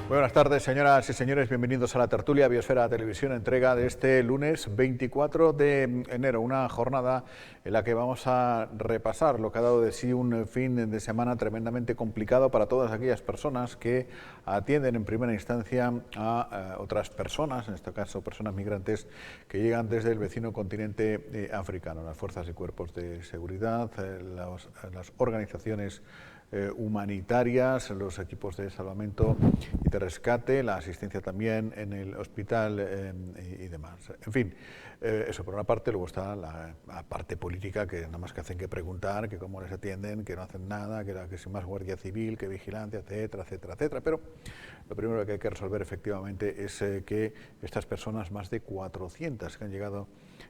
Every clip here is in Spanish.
Buenas tardes, señoras y señores, bienvenidos a la tertulia Biosfera Televisión, entrega de este lunes 24 de enero, una jornada en la que vamos a repasar lo que ha dado de sí un fin de semana tremendamente complicado para todas aquellas personas que atienden en primera instancia a otras personas, en este caso personas migrantes que llegan desde el vecino continente africano, las fuerzas y cuerpos de seguridad, las organizaciones humanitarias, los equipos de salvamento y de rescate, la asistencia también en el hospital y demás. En fin, eso por una parte. Luego está la parte política, que nada más que hacen que preguntar, que cómo les atienden, que no hacen nada, que si más guardia civil, que vigilancia, etcétera, etcétera, etcétera. Pero lo primero que hay que resolver efectivamente es que estas personas, más de 400 que han llegado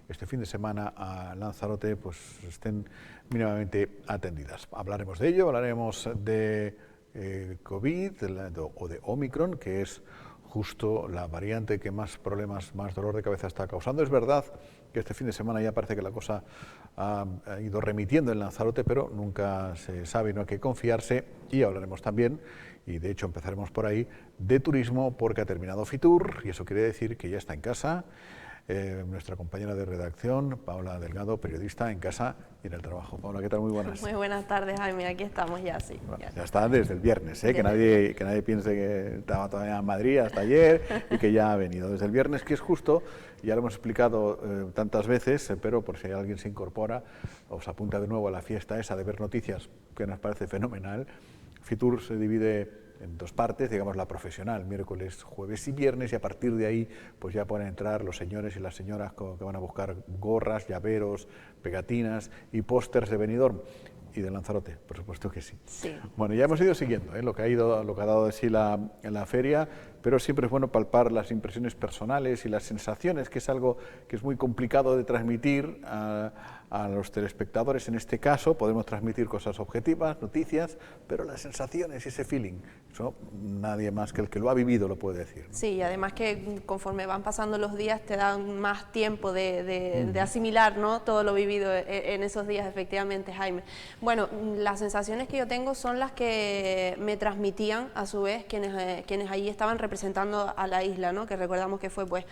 este fin de semana a Lanzarote, pues estén mínimamente atendidas. Hablaremos de ello, hablaremos de COVID o de Omicron, que es justo la variante que más problemas, más dolor de cabeza está causando. Es verdad que este fin de semana ya parece que la cosa ha ido remitiendo en Lanzarote, pero nunca se sabe y no hay que confiarse. Y hablaremos también, y de hecho empezaremos por ahí, de turismo, porque ha terminado Fitur, y eso quiere decir que ya está en casa. Nuestra compañera de redacción, Paula Delgado, periodista en casa y en el trabajo. Paula, ¿qué tal? Muy buenas. Muy buenas tardes, Jaime. Aquí estamos ya, sí. Bueno, ya está desde el viernes, que nadie piense que estaba todavía en Madrid hasta ayer y que ya ha venido. Desde el viernes, que es justo, ya lo hemos explicado tantas veces, pero por si alguien se incorpora, os apunta de nuevo a la fiesta esa de ver noticias, que nos parece fenomenal. Fitur se divide en dos partes, digamos la profesional, miércoles, jueves y viernes, y a partir de ahí pues ya pueden entrar los señores y las señoras que van a buscar gorras, llaveros, pegatinas y pósters de Benidorm y de Lanzarote, por supuesto que sí. Bueno, ya hemos ido siguiendo lo que ha dado de sí la feria, pero siempre es bueno palpar las impresiones personales y las sensaciones, que es algo que es muy complicado de transmitir a los telespectadores. En este caso podemos transmitir cosas objetivas, noticias, pero las sensaciones y ese feeling, eso nadie más que el que lo ha vivido lo puede decir, ¿no? Sí, y además que conforme van pasando los días te dan más tiempo de asimilar, ¿no?, todo lo vivido en esos días, efectivamente, Jaime. Bueno, las sensaciones que yo tengo son las que me transmitían a su vez quienes allí estaban representando a la isla, ¿no?, que recordamos que fue, pues,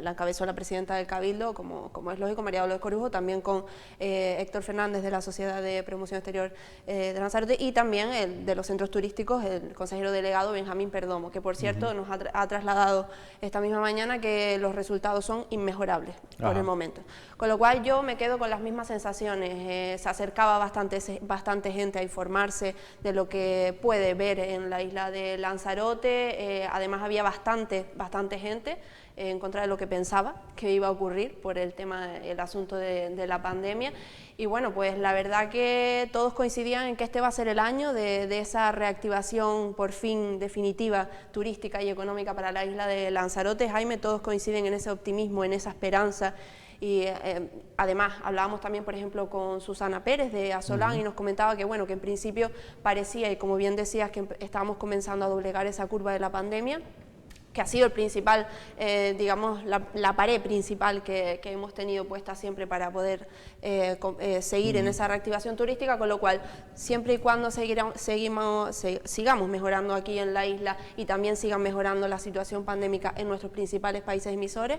la encabezó la presidenta del Cabildo, como es lógico, María Dolores Corujo, también con Héctor Fernández de la Sociedad de Promoción Exterior de Lanzarote, y también el de los centros turísticos, el consejero delegado Benjamín Perdomo, que por cierto nos ha trasladado esta misma mañana que los resultados son inmejorables por el momento. Con lo cual yo me quedo con las mismas sensaciones. Se acercaba bastante gente a informarse de lo que puede ver en la isla de Lanzarote. Además había bastante gente en contra de lo que pensaba que iba a ocurrir por el asunto de la pandemia. Y bueno, pues la verdad que todos coincidían en que este va a ser el año de esa reactivación por fin definitiva turística y económica para la isla de Lanzarote. Jaime, todos coinciden en ese optimismo, en esa esperanza. Y además hablábamos también, por ejemplo, con Susana Pérez de Asolán y nos comentaba que, bueno, que en principio parecía, y como bien decías, que estábamos comenzando a doblegar esa curva de la pandemia, que ha sido el principal, digamos, la pared principal que hemos tenido puesta siempre para poder seguir en esa reactivación turística, con lo cual, siempre y cuando sigamos mejorando aquí en la isla y también sigan mejorando la situación pandémica en nuestros principales países emisores,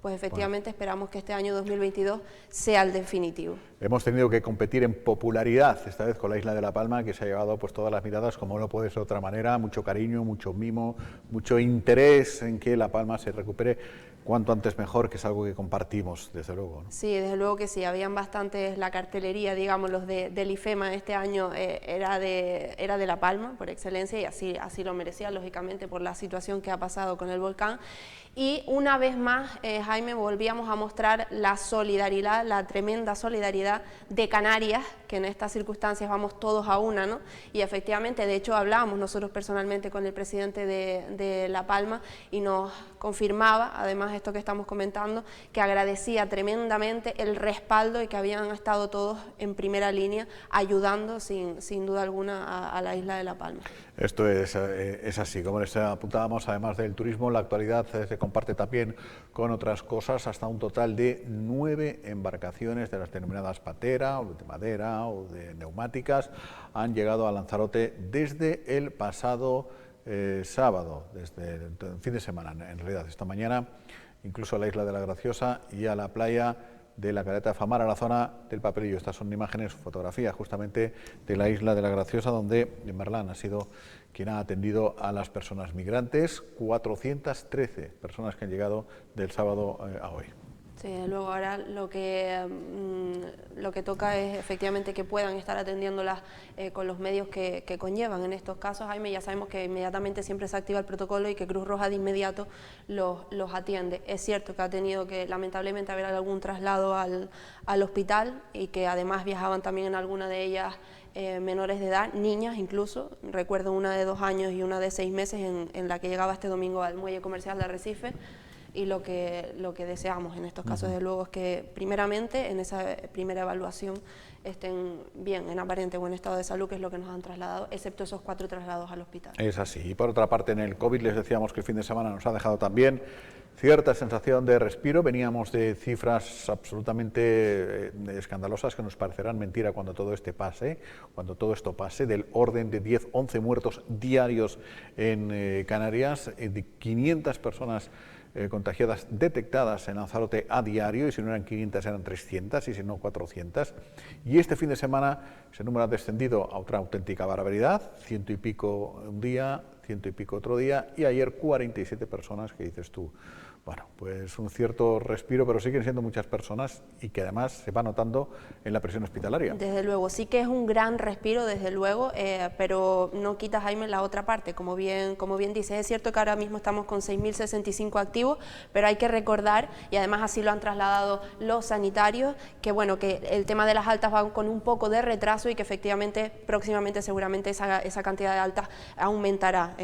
pues efectivamente esperamos que este año 2022 sea el definitivo. Hemos tenido que competir en popularidad, esta vez con la isla de La Palma, que se ha llevado pues todas las miradas, como no puede ser de otra manera, mucho cariño, mucho mimo, mucho interés en que La Palma se recupere cuanto antes mejor, que es algo que compartimos, desde luego, ¿no? Sí, desde luego que sí, habían bastantes, la cartelería, digamos, los del IFEMA este año era de La Palma, por excelencia, y así lo merecía, lógicamente, por la situación que ha pasado con el volcán. Y una vez más, Jaime, volvíamos a mostrar la solidaridad, la tremenda solidaridad de Canarias, que en estas circunstancias vamos todos a una, ¿no? Y efectivamente, de hecho, hablábamos nosotros personalmente con el presidente de La Palma y nos confirmaba, además esto que estamos comentando, que agradecía tremendamente el respaldo y que habían estado todos en primera línea ayudando sin duda alguna a la isla de La Palma. Esto es así, como les apuntábamos, además del turismo, la actualidad se comparte también con otras cosas, hasta un total de 9 embarcaciones de las denominadas patera, o de madera, o de neumáticas, han llegado a Lanzarote desde el pasado sábado, desde el fin de semana, en realidad, esta mañana, incluso a la isla de la Graciosa y a la playa de la Caleta de Famar, a la zona del Papelillo. Estas son imágenes, fotografías justamente de la isla de la Graciosa, donde Merlán ha sido quien ha atendido a las personas migrantes, 413 personas que han llegado del sábado a hoy. Sí, luego ahora lo que toca es efectivamente que puedan estar atendiéndolas con los medios que conllevan. En estos casos, Jaime, ya sabemos que inmediatamente siempre se activa el protocolo y que Cruz Roja de inmediato los atiende. Es cierto que ha tenido que lamentablemente haber algún traslado al hospital y que además viajaban también en alguna de ellas menores de edad, niñas incluso. Recuerdo una de 2 años y una de 6 meses en la que llegaba este domingo al muelle comercial de Arrecife. Y lo que deseamos en estos casos, desde luego, es que primeramente en esa primera evaluación estén bien, en aparente buen estado de salud, que es lo que nos han trasladado, excepto esos 4 traslados al hospital. Es así. Y por otra parte, en el COVID les decíamos que el fin de semana nos ha dejado también cierta sensación de respiro. Veníamos de cifras absolutamente escandalosas que nos parecerán mentira cuando todo esto pase, del orden de 10, 11 muertos diarios en Canarias, de 500 personas contagiadas detectadas en Lanzarote a diario, y si no eran 500 eran 300 y si no 400, y este fin de semana ese número ha descendido a otra auténtica barbaridad, 100 y pico un día, 100 y pico otro día, y ayer 47 personas, que dices tú, bueno, pues un cierto respiro, pero siguen siendo muchas personas y que además se va notando en la presión hospitalaria. Desde luego, sí que es un gran respiro, desde luego, pero no quita, Jaime, la otra parte, como bien dices. Es cierto que ahora mismo estamos con 6.065 activos, pero hay que recordar, y además así lo han trasladado los sanitarios, que bueno, que el tema de las altas va con un poco de retraso y que efectivamente próximamente seguramente esa cantidad de altas aumentará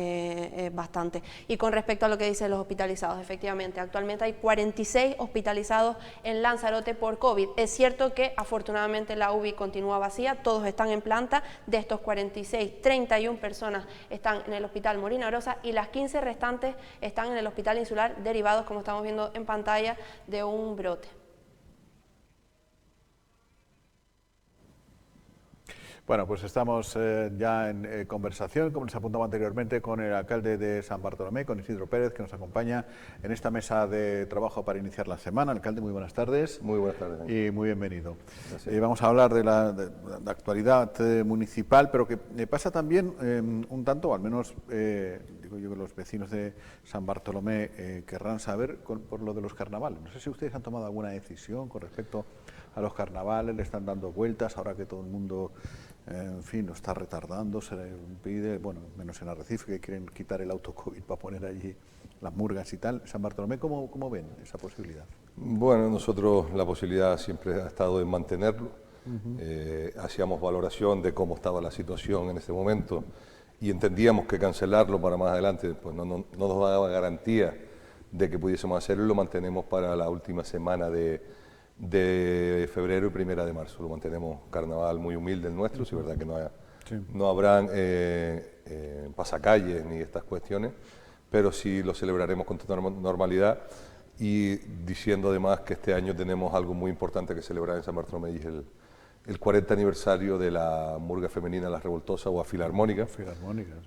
bastante. Y con respecto a lo que dicen los hospitalizados, efectivamente, actualmente hay 46 hospitalizados en Lanzarote por COVID. Es cierto que afortunadamente la UBI continúa vacía, todos están en planta. De estos 46, 31 personas están en el Hospital Molina Rosa y las 15 restantes están en el Hospital Insular, derivados, como estamos viendo en pantalla, de un brote. Bueno, pues estamos ya en conversación, como les apuntaba anteriormente, con el alcalde de San Bartolomé, con Isidro Pérez, que nos acompaña en esta mesa de trabajo para iniciar la semana. Alcalde, muy buenas tardes. Muy buenas tardes. Y muy bienvenido. Vamos a hablar de la actualidad municipal, pero que pasa también un tanto, al menos digo yo que los vecinos de San Bartolomé querrán saber por lo de los carnavales. No sé si ustedes han tomado alguna decisión con respecto a los carnavales, le están dando vueltas ahora que todo el mundo, en fin, lo está retardando, se le pide, bueno, menos en Arrecife, que quieren quitar el auto-COVID para poner allí las murgas y tal. San Bartolomé, ¿cómo ven esa posibilidad? Bueno, nosotros la posibilidad siempre ha estado en mantenerlo. Hacíamos valoración de cómo estaba la situación en ese momento y entendíamos que cancelarlo para más adelante pues no nos daba garantía de que pudiésemos hacerlo, y lo mantenemos para la última semana de febrero y 1 de marzo. Lo mantenemos carnaval muy humilde el nuestro, si es verdad que no habrán pasacalles ni estas cuestiones, pero sí lo celebraremos con total normalidad, y diciendo además que este año tenemos algo muy importante que celebrar en San Bartolomé, y es el 40 aniversario de la murga femenina La Revoltosa, o a Filarmónica, sí.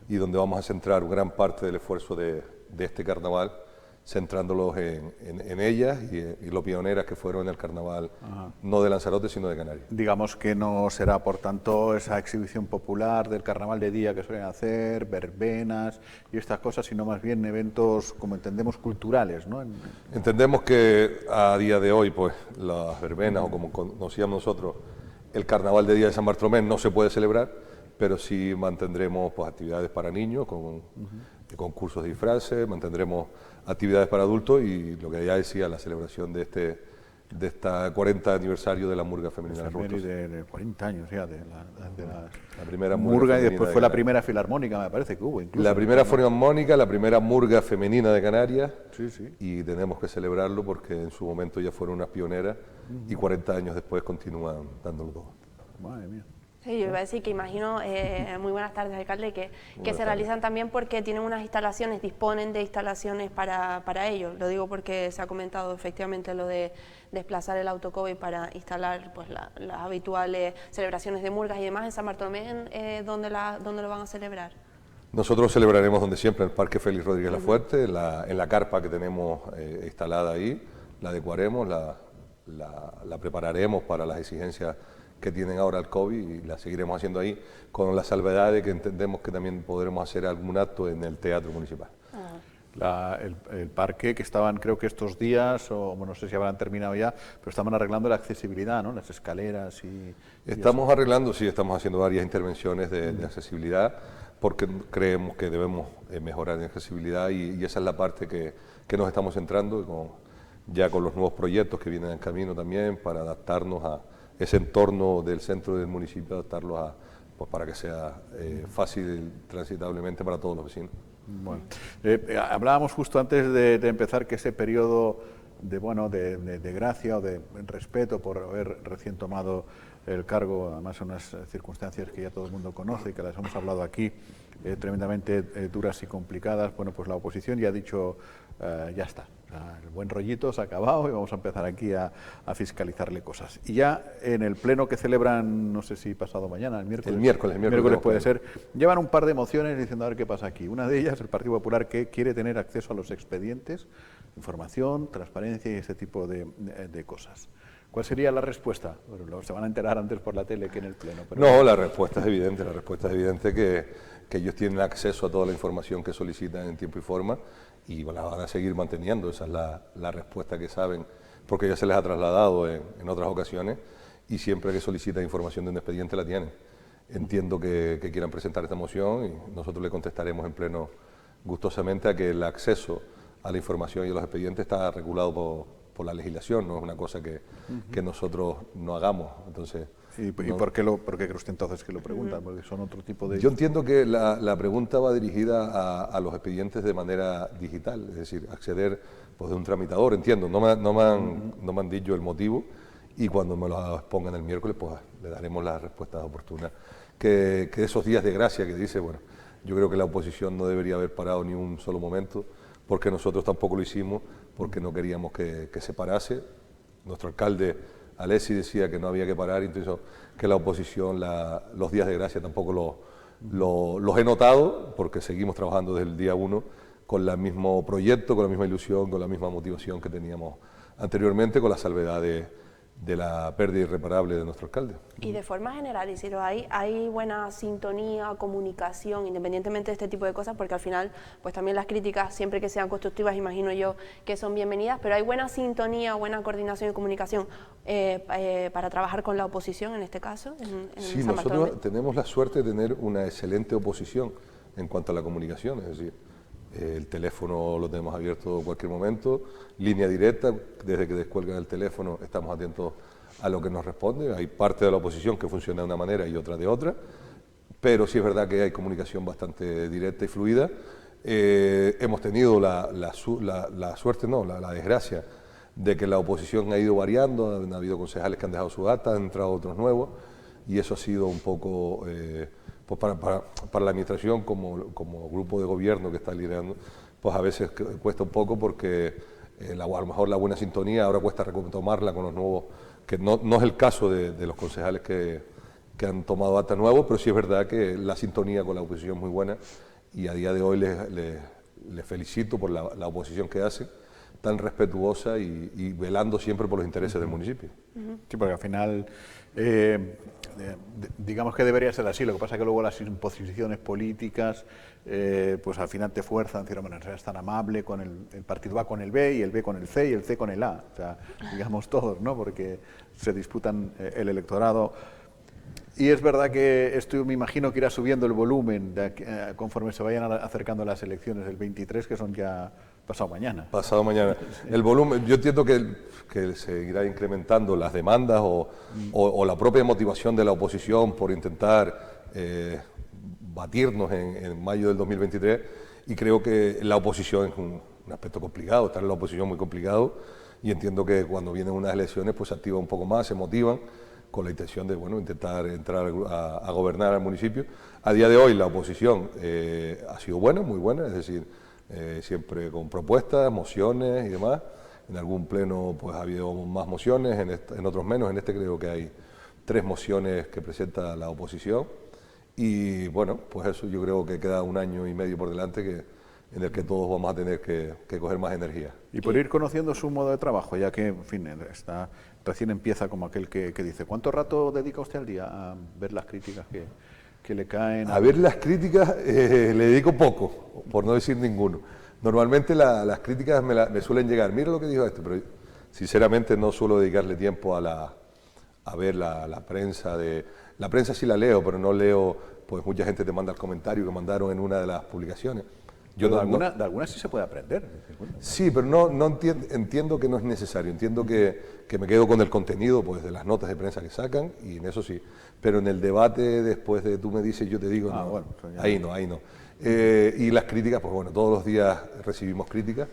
Y donde vamos a centrar gran parte del esfuerzo de este carnaval, centrándolos en ellas y lo pioneras que fueron en el carnaval, no de Lanzarote, sino de Canarias. Digamos que no será, por tanto, esa exhibición popular del carnaval de día que suelen hacer, verbenas y estas cosas, sino más bien eventos, como entendemos, culturales, ¿no? Entendemos que a día de hoy, pues, las verbenas, o como conocíamos nosotros, el carnaval de día de San Bartolomé no se puede celebrar, pero sí mantendremos pues actividades para niños, con concursos de disfraces, mantendremos actividades para adultos, y lo que ya decía, la celebración de esta 40 aniversario de la murga femenina. De 40 años ya de la primera murga, y después fue la primera filarmónica, me parece que hubo incluso. La primera filarmónica, la primera murga femenina de Canarias, sí. Y tenemos que celebrarlo porque en su momento ya fueron unas pioneras, y 40 años después continúan dándolo todo. Madre mía. Sí, yo iba a decir que imagino, muy buenas tardes, alcalde, que se realizan también porque tienen unas instalaciones, disponen de instalaciones para ello. Lo digo porque se ha comentado efectivamente lo de desplazar el autocovid para instalar pues las habituales celebraciones de murgas y demás. En San Bartolomé, ¿dónde lo van a celebrar? Nosotros celebraremos donde siempre, en el Parque Félix Rodríguez Lafuerte, en la carpa que tenemos instalada ahí, la adecuaremos, la prepararemos para las exigencias que tienen ahora el COVID y la seguiremos haciendo ahí, con la salvedad de que entendemos que también podremos hacer algún acto en el Teatro Municipal. El parque que estaban, creo que estos días, o bueno, no sé si habrán terminado ya, pero estaban arreglando la accesibilidad, ¿no? Las escaleras y estamos arreglando, sí, estamos haciendo varias intervenciones de accesibilidad, porque creemos que debemos mejorar en accesibilidad y esa es la parte que nos estamos centrando, ya con los nuevos proyectos que vienen en camino también, para adaptarnos a ese entorno del centro del municipio, adaptarlo pues para que sea fácil transitablemente para todos los vecinos. Bueno, hablábamos justo antes de empezar que ese periodo de gracia o de respeto por haber recién tomado el cargo, además en unas circunstancias que ya todo el mundo conoce y que las hemos hablado aquí, tremendamente duras y complicadas, bueno, pues la oposición ya ha dicho, ya está, el buen rollito se ha acabado y vamos a empezar aquí a fiscalizarle cosas. Y ya en el pleno que celebran, no sé si pasado mañana, el miércoles puede ser, llevan un par de mociones diciendo a ver qué pasa aquí. Una de ellas, el Partido Popular, que quiere tener acceso a los expedientes, información, transparencia y ese tipo de cosas. ¿Cuál sería la respuesta? Bueno, se van a enterar antes por la tele que en el pleno. Pero... No, la respuesta es evidente, que ellos tienen acceso a toda la información que solicitan en tiempo y forma y la van a seguir manteniendo, esa es la respuesta que saben, porque ya se les ha trasladado en otras ocasiones y siempre que solicitan información de un expediente la tienen. Entiendo que quieran presentar esta moción y nosotros le contestaremos en pleno gustosamente a que el acceso a la información y a los expedientes está regulado por la legislación, no es una cosa que nosotros no hagamos. Entonces, ¿Y por qué cree usted entonces que lo preguntan? Porque son otro tipo de... Yo entiendo que la pregunta va dirigida a los expedientes de manera digital, es decir, acceder pues, de un tramitador, entiendo, no me han dicho el motivo y cuando me lo expongan el miércoles pues le daremos las respuestas oportunas. Que esos días de gracia que dice, bueno, yo creo que la oposición no debería haber parado ni un solo momento, porque nosotros tampoco lo hicimos, porque no queríamos que se parase. Nuestro alcalde Alessi decía que no había que parar, entonces que la oposición los días de gracia tampoco los he notado, porque seguimos trabajando desde el día 1 con el mismo proyecto, con la misma ilusión, con la misma motivación que teníamos anteriormente, con la salvedad de la pérdida irreparable de nuestro alcalde. Y de forma general, Isidro, hay buena sintonía, comunicación, independientemente de este tipo de cosas, porque al final, pues también las críticas, siempre que sean constructivas, imagino yo que son bienvenidas, pero hay buena sintonía, buena coordinación y comunicación para trabajar con la oposición, en este caso, Sí, nosotros tenemos la suerte de tener una excelente oposición en cuanto a la comunicación, es decir, el teléfono lo tenemos abierto en cualquier momento, línea directa, desde que descuelgan el teléfono estamos atentos a lo que nos responde. Hay parte de la oposición que funciona de una manera y otra de otra, pero sí es verdad que hay comunicación bastante directa y fluida. Hemos tenido la suerte, no, la desgracia de que la oposición ha ido variando, han habido concejales que han dejado su acta, han entrado otros nuevos y eso ha sido un poco... pues para la administración como grupo de gobierno que está liderando, pues a veces cuesta un poco porque a lo mejor la buena sintonía ahora cuesta retomarla con los nuevos, que no es el caso de los concejales que han tomado acta nuevos, pero sí es verdad que la sintonía con la oposición es muy buena y a día de hoy les felicito por la oposición que hace, tan respetuosa y velando siempre por los intereses del municipio. Sí, porque al final... digamos que debería ser así, lo que pasa es que luego las imposiciones políticas pues al final te fuerzan, decir, bueno, seas tan amable, con el partido A con el B y el B con el C y el C con el A, o sea, digamos todos, ¿no? Porque se disputan el electorado. Y es verdad que esto me imagino que irá subiendo el volumen conforme se vayan acercando las elecciones del 23, que son ya pasado mañana. Pasado mañana. El volumen, yo entiendo que se irá incrementando las demandas o la propia motivación de la oposición por intentar batirnos en mayo del 2023 y creo que la oposición es un aspecto complicado, estar en la oposición muy complicado y entiendo que cuando vienen unas elecciones pues se activa un poco más, se motivan con la intención de intentar entrar a gobernar al municipio. A día de hoy la oposición ha sido buena, muy buena, es decir, siempre con propuestas, mociones y demás. En algún pleno pues ha habido más mociones, en otros menos. En este creo que hay 3 mociones que presenta la oposición Y bueno, pues eso, yo creo que queda 1 año y medio por delante en el que todos vamos a tener que coger más energía. Y por ir conociendo su modo de trabajo, ya que, en fin, recién empieza como aquel que dice, ¿cuánto rato dedica usted al día a ver las críticas que le caen? A ver las críticas le dedico poco, por no decir ninguno. Normalmente las críticas me suelen llegar, mira lo que dijo pero sinceramente no suelo dedicarle tiempo a ver la prensa. La prensa sí la leo, pero no leo, pues mucha gente te manda el comentario que mandaron en una de las publicaciones. Yo de algunas sí se puede aprender. Sí, pero no entiendo que no es necesario. Entiendo que me quedo con el contenido, pues de las notas de prensa que sacan, y en eso sí. Pero en el debate, después de tú me dices, yo te digo, no, bueno, ahí no. Y las críticas, pues bueno, todos los días recibimos críticas,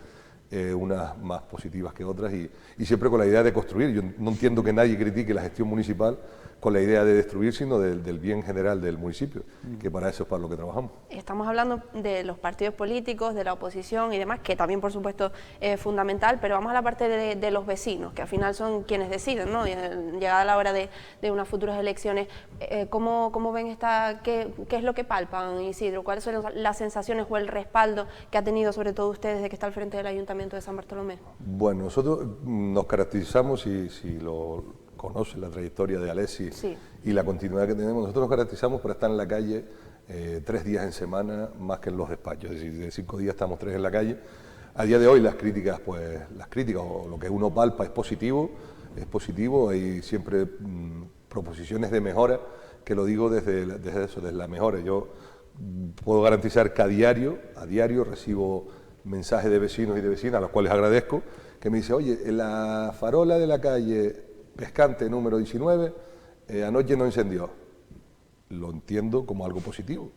unas más positivas que otras, y siempre con la idea de construir. Yo no entiendo que nadie critique la gestión municipal con la idea de destruir, sino del bien general del municipio, que para eso es para lo que trabajamos. Estamos hablando de los partidos políticos, de la oposición y demás, que también por supuesto es fundamental, pero vamos a la parte de los vecinos, que al final son quienes deciden, ¿no? Llegada la hora de unas futuras elecciones, ¿cómo ven qué es lo que palpan, Isidro? ¿Cuáles son las sensaciones o el respaldo que ha tenido sobre todo usted desde que está al frente del Ayuntamiento de San Bartolomé? Bueno, nosotros nos caracterizamos, si lo conoce la trayectoria de Alessi y la continuidad que tenemos, nosotros nos caracterizamos por estar en la calle 3 días en semana más que en los despachos, es decir, de 5 días estamos 3 en la calle. A día de hoy las críticas o lo que uno palpa es positivo, hay siempre proposiciones de mejora, que lo digo desde la mejora. Yo puedo garantizar que a diario recibo mensajes de vecinos y de vecinas, a los cuales agradezco, que me dicen, oye, en la farola de la calle Pescante número 19, anoche no encendió. Lo entiendo como algo positivo.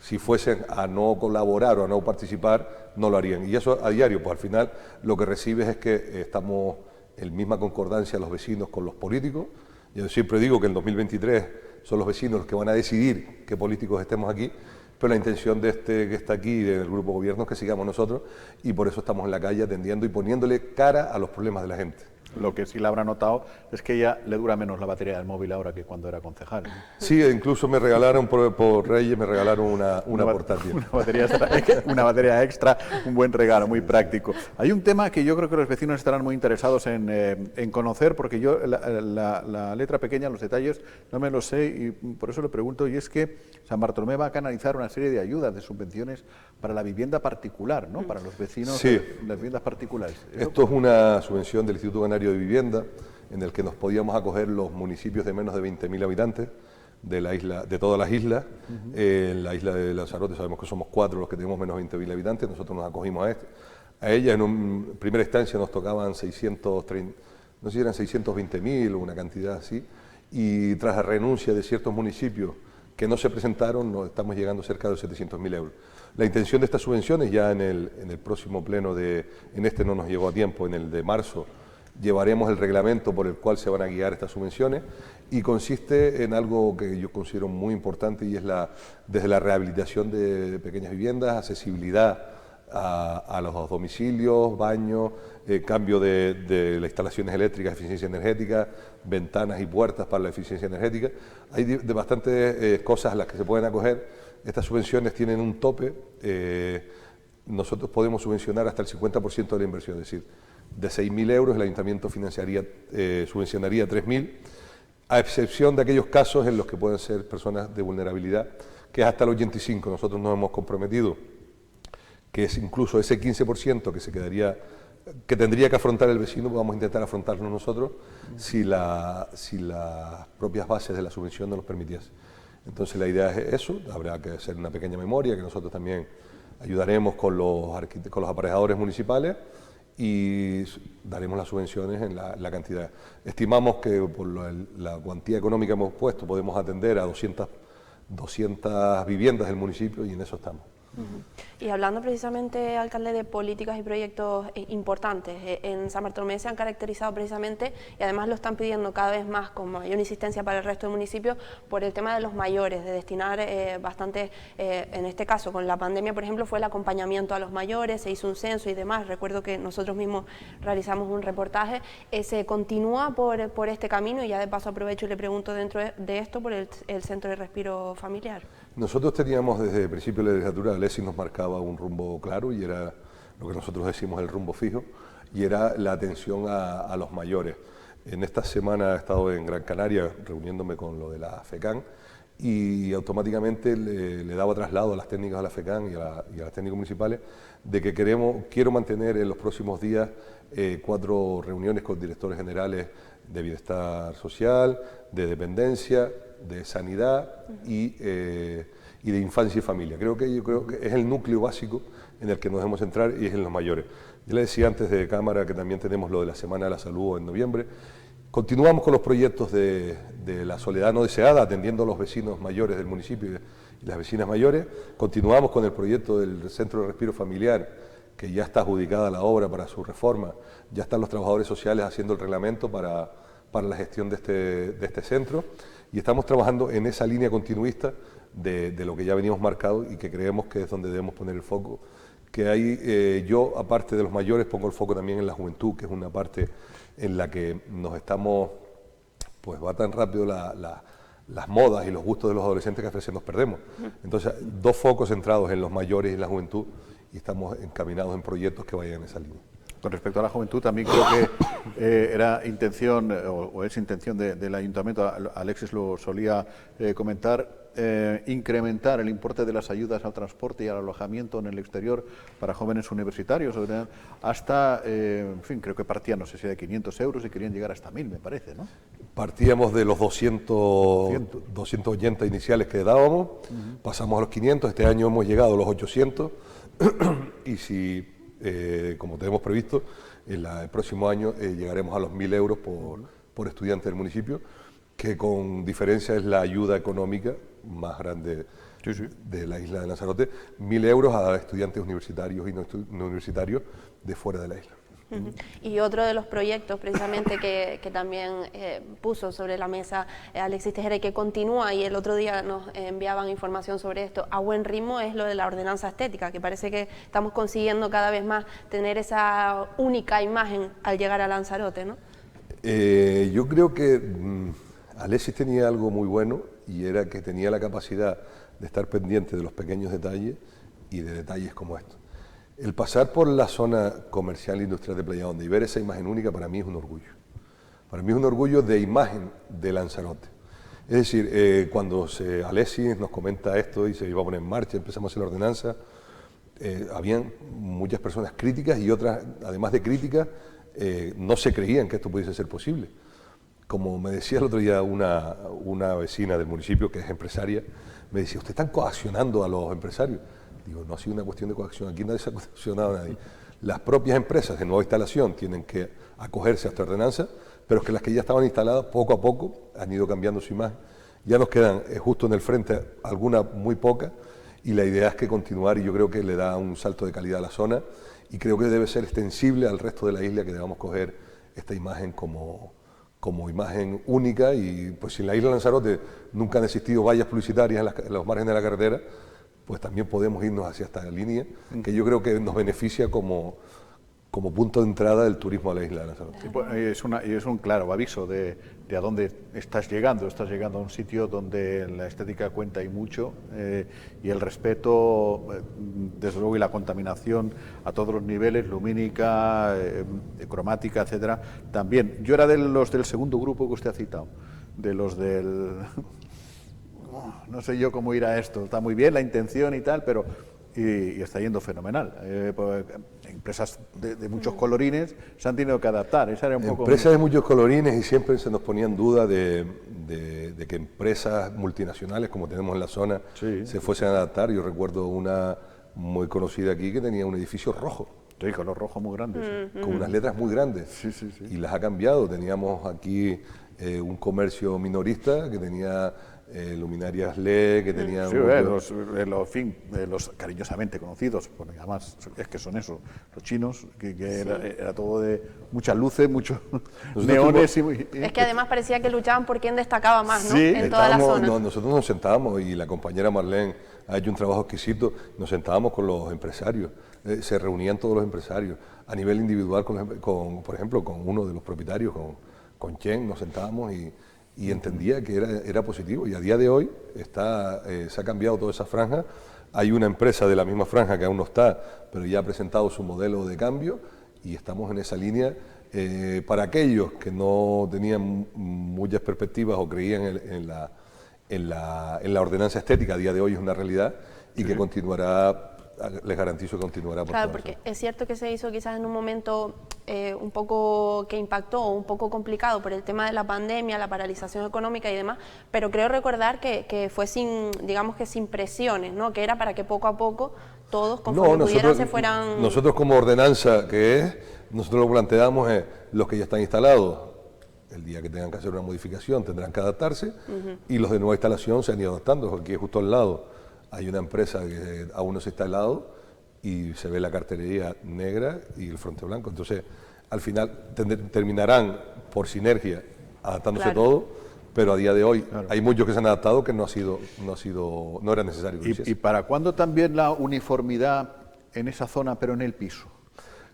Si fuesen a no colaborar o a no participar, no lo harían. Y eso a diario, pues al final lo que recibes es que estamos en misma concordancia los vecinos con los políticos. Yo siempre digo que en 2023 son los vecinos los que van a decidir qué políticos estemos aquí, pero la intención de que está aquí, del Grupo Gobierno, es que sigamos nosotros, y por eso estamos en la calle atendiendo y poniéndole cara a los problemas de la gente. Lo que sí le habrá notado es que ya le dura menos la batería del móvil ahora que cuando era concejal. Sí, incluso me regalaron, por Reyes, me regalaron una portátil. Una batería extra, un buen regalo, muy práctico. Hay un tema que yo creo que los vecinos estarán muy interesados en conocer, porque yo la letra pequeña, los detalles, no me los sé, y por eso le pregunto, y es que San Bartolomé va a canalizar una serie de ayudas, de subvenciones para la vivienda particular, ¿no? Para los vecinos de las viviendas particulares. Esto es una subvención del Instituto Canario de Vivienda, en el que nos podíamos acoger los municipios de menos de 20.000 habitantes de todas las islas. En la isla de Lanzarote sabemos que somos 4 los que tenemos menos de 20.000 habitantes, nosotros nos acogimos a ella. En primera instancia nos tocaban 630, no sé si eran 620.000 o una cantidad así, y tras la renuncia de ciertos municipios que no se presentaron, nos estamos llegando cerca de 700.000 euros. La intención de estas subvenciones, ya en el próximo pleno, en este no nos llegó a tiempo, en el de marzo, llevaremos el reglamento por el cual se van a guiar estas subvenciones, y consiste en algo que yo considero muy importante, y es desde la rehabilitación de pequeñas viviendas, accesibilidad a los domicilios, baños, cambio de las instalaciones eléctricas, eficiencia energética, ventanas y puertas para la eficiencia energética. Hay bastantes cosas a las que se pueden acoger. Estas subvenciones tienen un tope. Nosotros podemos subvencionar hasta el 50% de la inversión, es decir, de 6.000 euros el ayuntamiento subvencionaría 3.000, a excepción de aquellos casos en los que pueden ser personas de vulnerabilidad, que es hasta el 85%. Nosotros nos hemos comprometido que es incluso ese 15% que tendría que afrontar el vecino, pues vamos a intentar afrontarlo nosotros si las propias bases de la subvención no nos permitiesen. Entonces la idea es eso, habrá que hacer una pequeña memoria, que nosotros también ayudaremos con los aparejadores municipales y daremos las subvenciones en la cantidad. Estimamos que por la cuantía económica que hemos puesto podemos atender a 200 viviendas del municipio, y en eso estamos. Y hablando precisamente, alcalde, de políticas y proyectos importantes, en San Bartolomé se han caracterizado precisamente, y además lo están pidiendo cada vez más con mayor insistencia para el resto del municipio, por el tema de los mayores, de destinar bastante, en este caso con la pandemia, por ejemplo, fue el acompañamiento a los mayores, se hizo un censo y demás. Recuerdo que nosotros mismos realizamos un reportaje. Se continúa por este camino, y ya de paso aprovecho y le pregunto dentro de esto por el Centro de Respiro Familiar. Nosotros teníamos desde el principio de la legislatura, Alexis nos marcaba un rumbo claro y era lo que nosotros decimos el rumbo fijo, y era la atención a los mayores. En esta semana he estado en Gran Canaria reuniéndome con lo de la FECAN y automáticamente le daba traslado a las técnicas de la FECAN y a las técnicas municipales de que quiero mantener en los próximos días 4 reuniones con directores generales de bienestar social, de dependencia, de sanidad y de infancia y familia. Yo creo que es el núcleo básico en el que nos debemos centrar y es en los mayores. Yo le decía antes de cámara que también tenemos lo de la Semana de la Salud en noviembre. Continuamos con los proyectos de la soledad no deseada, atendiendo a los vecinos mayores del municipio y las vecinas mayores. Continuamos con el proyecto del Centro de Respiro Familiar, que ya está adjudicada la obra para su reforma. Ya están los trabajadores sociales haciendo el reglamento para la gestión de este centro. Y estamos trabajando en esa línea continuista de lo que ya venimos marcado y que creemos que es donde debemos poner el foco. Que ahí yo, aparte de los mayores, pongo el foco también en la juventud, que es una parte en la que nos estamos, pues va tan rápido las modas y los gustos de los adolescentes que a veces nos perdemos. Entonces, 2 focos centrados en los mayores y en la juventud y estamos encaminados en proyectos que vayan en esa línea. Con respecto a la juventud, también creo que era intención, o es intención del Ayuntamiento, Alexis lo solía comentar, incrementar el importe de las ayudas al transporte y al alojamiento en el exterior para jóvenes universitarios, hasta, en fin, creo que partían, no sé si de 500 euros y querían llegar hasta 1.000, me parece, ¿no? Partíamos de los 280 iniciales que dábamos, pasamos a los 500, este año hemos llegado a los 800 y si... como tenemos previsto, el próximo año llegaremos a los 1.000 euros por estudiante del municipio, que con diferencia es la ayuda económica más grande de la isla de Lanzarote, 1.000 euros a estudiantes universitarios y no universitarios de fuera de la isla. Y otro de los proyectos precisamente que también puso sobre la mesa Alexis Tejera y que continúa, y el otro día nos enviaban información sobre esto a buen ritmo, es lo de la ordenanza estética, que parece que estamos consiguiendo cada vez más tener esa única imagen al llegar a Lanzarote, ¿no? Yo creo que Alexis tenía algo muy bueno y era que tenía la capacidad de estar pendiente de los pequeños detalles y de detalles como estos. El pasar por la zona comercial e industrial de Playa Honda y ver esa imagen única para mí es un orgullo. Para mí es un orgullo de imagen de Lanzarote. Es decir, cuando Alexis nos comenta esto y se iba a poner en marcha, empezamos a hacer la ordenanza, habían muchas personas críticas y otras, además de críticas, no se creían que esto pudiese ser posible. Como me decía el otro día una vecina del municipio que es empresaria, me decía, ¿usted está coaccionando a los empresarios? Digo, no ha sido una cuestión de coacción, aquí nadie se ha coaccionado a nadie. Las propias empresas de nueva instalación tienen que acogerse a esta ordenanza, pero es que las que ya estaban instaladas poco a poco han ido cambiando su imagen. Ya nos quedan justo en el frente algunas muy pocas y la idea es que continuar, y yo creo que le da un salto de calidad a la zona y creo que debe ser extensible al resto de la isla, que debamos coger esta imagen como imagen única. Y pues si en la isla de Lanzarote nunca han existido vallas publicitarias en los márgenes de la carretera, pues también podemos irnos hacia esta línea, que yo creo que nos beneficia como punto de entrada del turismo a la isla de Lanzarote. Y es un claro aviso de a dónde estás llegando a un sitio donde la estética cuenta y mucho, y el respeto, desde luego, y la contaminación a todos los niveles, lumínica, cromática, etcétera, también. Yo era de los del segundo grupo que usted ha citado, de los del... No sé yo cómo ir a esto, está muy bien la intención y tal, pero y está yendo fenomenal. Pues, empresas de muchos colorines se han tenido que adaptar. Esa era un poco... Empresas de muchos colorines, y siempre se nos ponía en duda de que empresas multinacionales, como tenemos en la zona, se fuesen a adaptar. Yo recuerdo una muy conocida aquí que tenía un edificio rojo. Sí, color rojo muy grande. Con unas letras muy grandes. Sí. Y las ha cambiado. Teníamos aquí un comercio minorista que tenía... luminarias LED, que tenían... Sí, los cariñosamente conocidos, porque además es que son eso, los chinos, que era todo de muchas luces, muchos neones. Es que además parecía que luchaban por quién destacaba más, ¿no? Sí, en toda la zona. Nosotros nos sentábamos, y la compañera Marlene ha hecho un trabajo exquisito, nos sentábamos con los empresarios, se reunían todos los empresarios, a nivel individual, por ejemplo, con uno de los propietarios, con Chen, nos sentábamos y entendía que era positivo, y a día de hoy se ha cambiado toda esa franja. Hay una empresa de la misma franja que aún no está, pero ya ha presentado su modelo de cambio, y estamos en esa línea. Para aquellos que no tenían muchas perspectivas o creían en la ordenanza estética, a día de hoy es una realidad, y que continuará, les garantizo que continuará. Claro, porque es cierto que se hizo quizás en un momento un poco que impactó, un poco complicado por el tema de la pandemia, la paralización económica y demás, pero creo recordar que fue sin, digamos que sin presiones, ¿no? Que era para que poco a poco todos, conforme pudieran, se fueran... Nosotros como ordenanza que es, nosotros lo planteamos es los que ya están instalados, el día que tengan que hacer una modificación tendrán que adaptarse, y los de nueva instalación se han ido adaptando. Aquí justo al lado hay una empresa que aún no se ha instalado y se ve la cartelería negra y el fronte blanco. Entonces, al final terminarán por sinergia adaptándose todo, pero a día de hoy hay muchos que se han adaptado que no era necesario que lo hiciesen. ¿Y para cuándo también la uniformidad en esa zona, pero en el piso?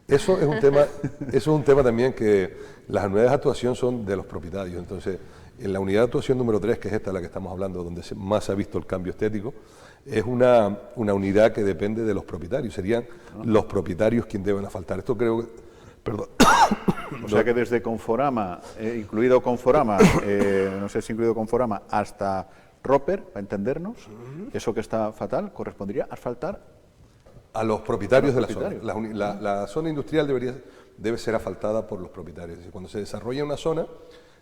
Eso es un tema también, que las unidades de actuación son de los propietarios. Entonces, en la unidad de actuación número 3, que es esta de la que estamos hablando, donde más se ha visto el cambio estético, es una unidad que depende de los propietarios. Serían los propietarios quienes deben asfaltar. Esto creo que... Perdón. O sea que desde Conforama, incluido Conforama, no sé si incluido Conforama, hasta Roper, para entendernos, eso que está fatal, correspondería asfaltar a los propietarios de la zona. La zona industrial debe ser asfaltada por los propietarios. Es decir, cuando se desarrolla una zona,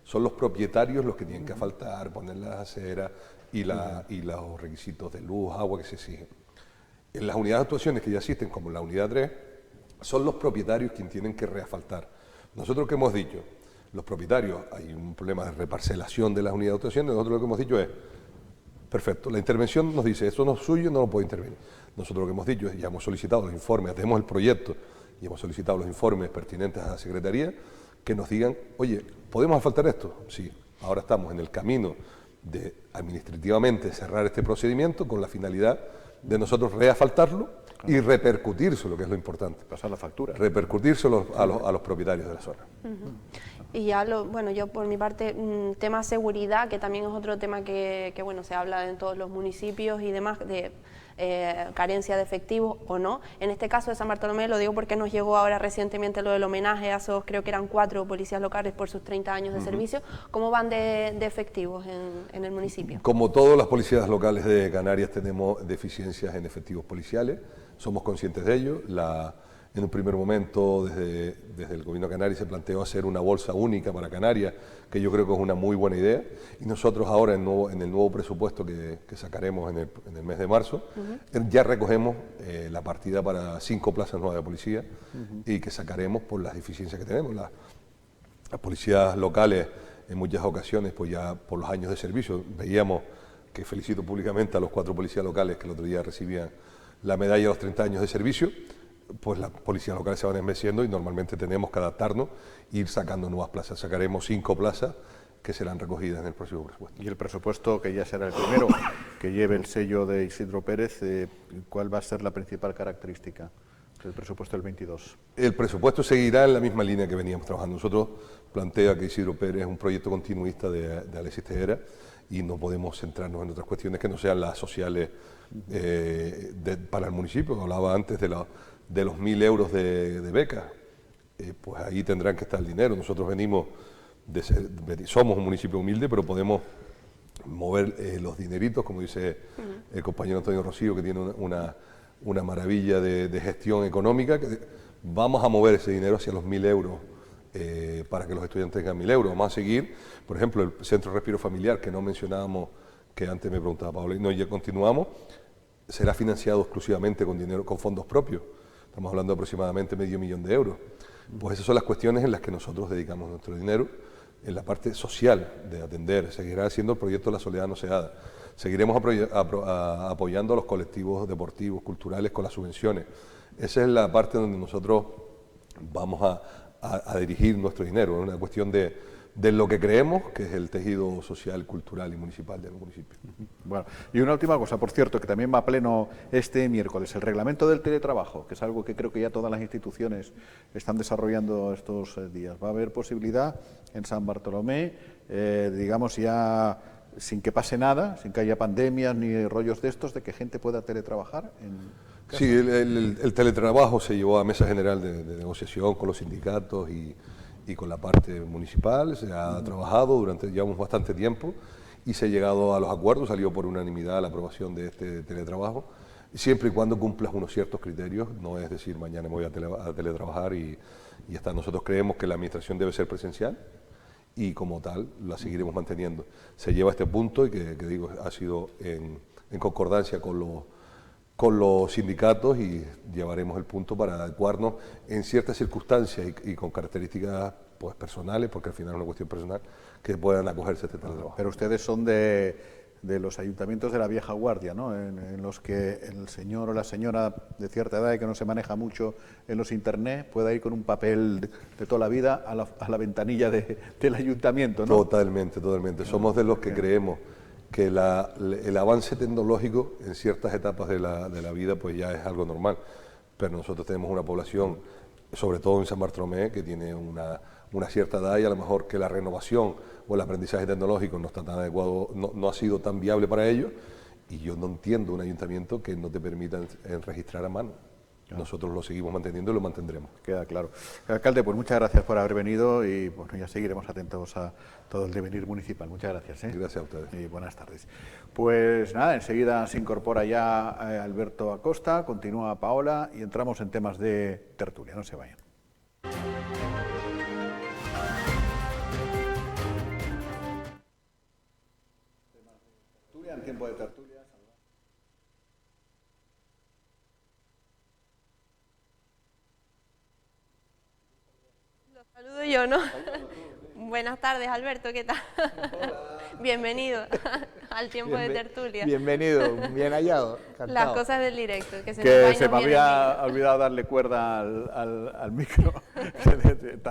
son los propietarios los que tienen que asfaltar, poner las aceras y los requisitos de luz, agua que se exigen. En las unidades de actuaciones que ya existen, como la unidad 3, son los propietarios quienes tienen que reasfaltar. Nosotros, ¿qué hemos dicho? Los propietarios, hay un problema de reparcelación de las unidades de actuaciones. Nosotros lo que hemos dicho es, perfecto, la intervención nos dice, esto no es suyo, no lo puede intervenir. Nosotros lo que hemos dicho es, ya hemos solicitado los informes, tenemos el proyecto y hemos solicitado los informes pertinentes a la Secretaría, que nos digan, oye, ¿podemos asfaltar esto? Sí, ahora estamos en el camino de administrativamente cerrar este procedimiento con la finalidad de nosotros reasfaltarlo y repercutírselo, que es lo importante. Pasar la factura. Repercutírselo a los propietarios de la zona. Y ya, bueno, yo por mi parte, tema seguridad, que también es otro tema que bueno, se habla en todos los municipios y demás, de carencia de efectivos o no. En este caso de San Bartolomé, lo digo porque nos llegó ahora recientemente lo del homenaje a esos, creo que eran 4 policías locales por sus 30 años de servicio. ¿Cómo van de efectivos en el municipio? Como todas las policías locales de Canarias tenemos deficiencias en efectivos policiales, somos conscientes de ello. En un primer momento, desde el Gobierno de Canarias se planteó hacer una bolsa única para Canarias, que yo creo que es una muy buena idea, y nosotros ahora en el nuevo presupuesto que sacaremos en el mes de marzo, ya recogemos la partida para 5 plazas nuevas de policía, y que sacaremos por las deficiencias que tenemos. Las policías locales, en muchas ocasiones, pues ya por los años de servicio, veíamos, que felicito públicamente a los 4 policías locales que el otro día recibían la medalla de los 30 años de servicio, pues las policías locales se van envejeciendo y normalmente tenemos que adaptarnos e ir sacando nuevas plazas. Sacaremos 5 plazas que serán recogidas en el próximo presupuesto. Y el presupuesto, que ya será el primero, que lleve el sello de Isidro Pérez, ¿cuál va a ser la principal característica del presupuesto del 22? El presupuesto seguirá en la misma línea que veníamos trabajando. Nosotros plantea que Isidro Pérez es un proyecto continuista de Alexis Tejera, y no podemos centrarnos en otras cuestiones que no sean las sociales para el municipio. Hablaba antes de los 1.000 euros de beca, pues ahí tendrán que estar el dinero. Nosotros somos un municipio humilde, pero podemos mover los dineritos, como dice el compañero Antonio Rocío, que tiene una maravilla de gestión económica, que vamos a mover ese dinero hacia los 1.000 euros para que los estudiantes tengan 1.000 euros. Vamos a seguir, por ejemplo, el Centro de Respiro Familiar, que no mencionábamos, que antes me preguntaba Pablo, y no, ya continuamos, será financiado exclusivamente con dinero, con fondos propios. Estamos hablando de aproximadamente $500.000 de euros. Pues esas son las cuestiones en las que nosotros dedicamos nuestro dinero, en la parte social de atender. Seguirá siendo el proyecto La Soledad No Ceada. Seguiremos apoyando a los colectivos deportivos, culturales, con las subvenciones. Esa es la parte donde nosotros vamos a dirigir nuestro dinero. Es una cuestión de de lo que creemos que es el tejido social, cultural y municipal del municipio. Bueno, y una última cosa, por cierto, que también va a pleno este miércoles, el reglamento del teletrabajo, que es algo que creo que ya todas las instituciones están desarrollando estos días. Va a haber posibilidad en San Bartolomé, digamos ya sin que pase nada, sin que haya pandemias ni rollos de estos, de que gente pueda teletrabajar en casa. Sí, el teletrabajo se llevó a mesa general de negociación con los sindicatos y con la parte municipal, se ha trabajado llevamos bastante tiempo y se ha llegado a los acuerdos, salió por unanimidad la aprobación de este teletrabajo, siempre y cuando cumplas unos ciertos criterios, no es decir mañana me voy a teletrabajar y hasta nosotros creemos que la administración debe ser presencial y como tal la seguiremos manteniendo. Se lleva a este punto y que digo, ha sido en concordancia con los sindicatos y llevaremos el punto para adecuarnos en ciertas circunstancias y con características pues, personales, porque al final es una cuestión personal, que puedan acogerse a este teletrabajo. Pero ustedes son de los ayuntamientos de la vieja guardia, ¿no? En los que el señor o la señora de cierta edad y que no se maneja mucho en los internet pueda ir con un papel de toda la vida a la ventanilla del ayuntamiento, ¿no? Totalmente, totalmente. Somos de los que creemos que el avance tecnológico en ciertas etapas de la vida pues ya es algo normal, pero nosotros tenemos una población, sobre todo en San Bartolomé, que tiene una cierta edad y a lo mejor que la renovación o el aprendizaje tecnológico no está tan adecuado, no ha sido tan viable para ellos, y yo no entiendo un ayuntamiento que no te permita registrar a mano. Nosotros lo seguimos manteniendo y lo mantendremos. Queda claro. Alcalde, pues muchas gracias por haber venido y bueno, ya seguiremos atentos a todo el devenir municipal. Muchas gracias. Gracias a ustedes. Y buenas tardes. Pues nada, enseguida se incorpora ya Alberto Acosta, continúa Paola y entramos en temas de tertulia. No se vayan. En tiempo de tertulia. Lo saludo yo, ¿no? Buenas tardes, Alberto, ¿qué tal? Bienvenido al tiempo de tertulia. Bienvenido, bien hallado. Encantado. Las cosas del directo, que se Que nos se me va y nos viene había olvidado darle cuerda al micro.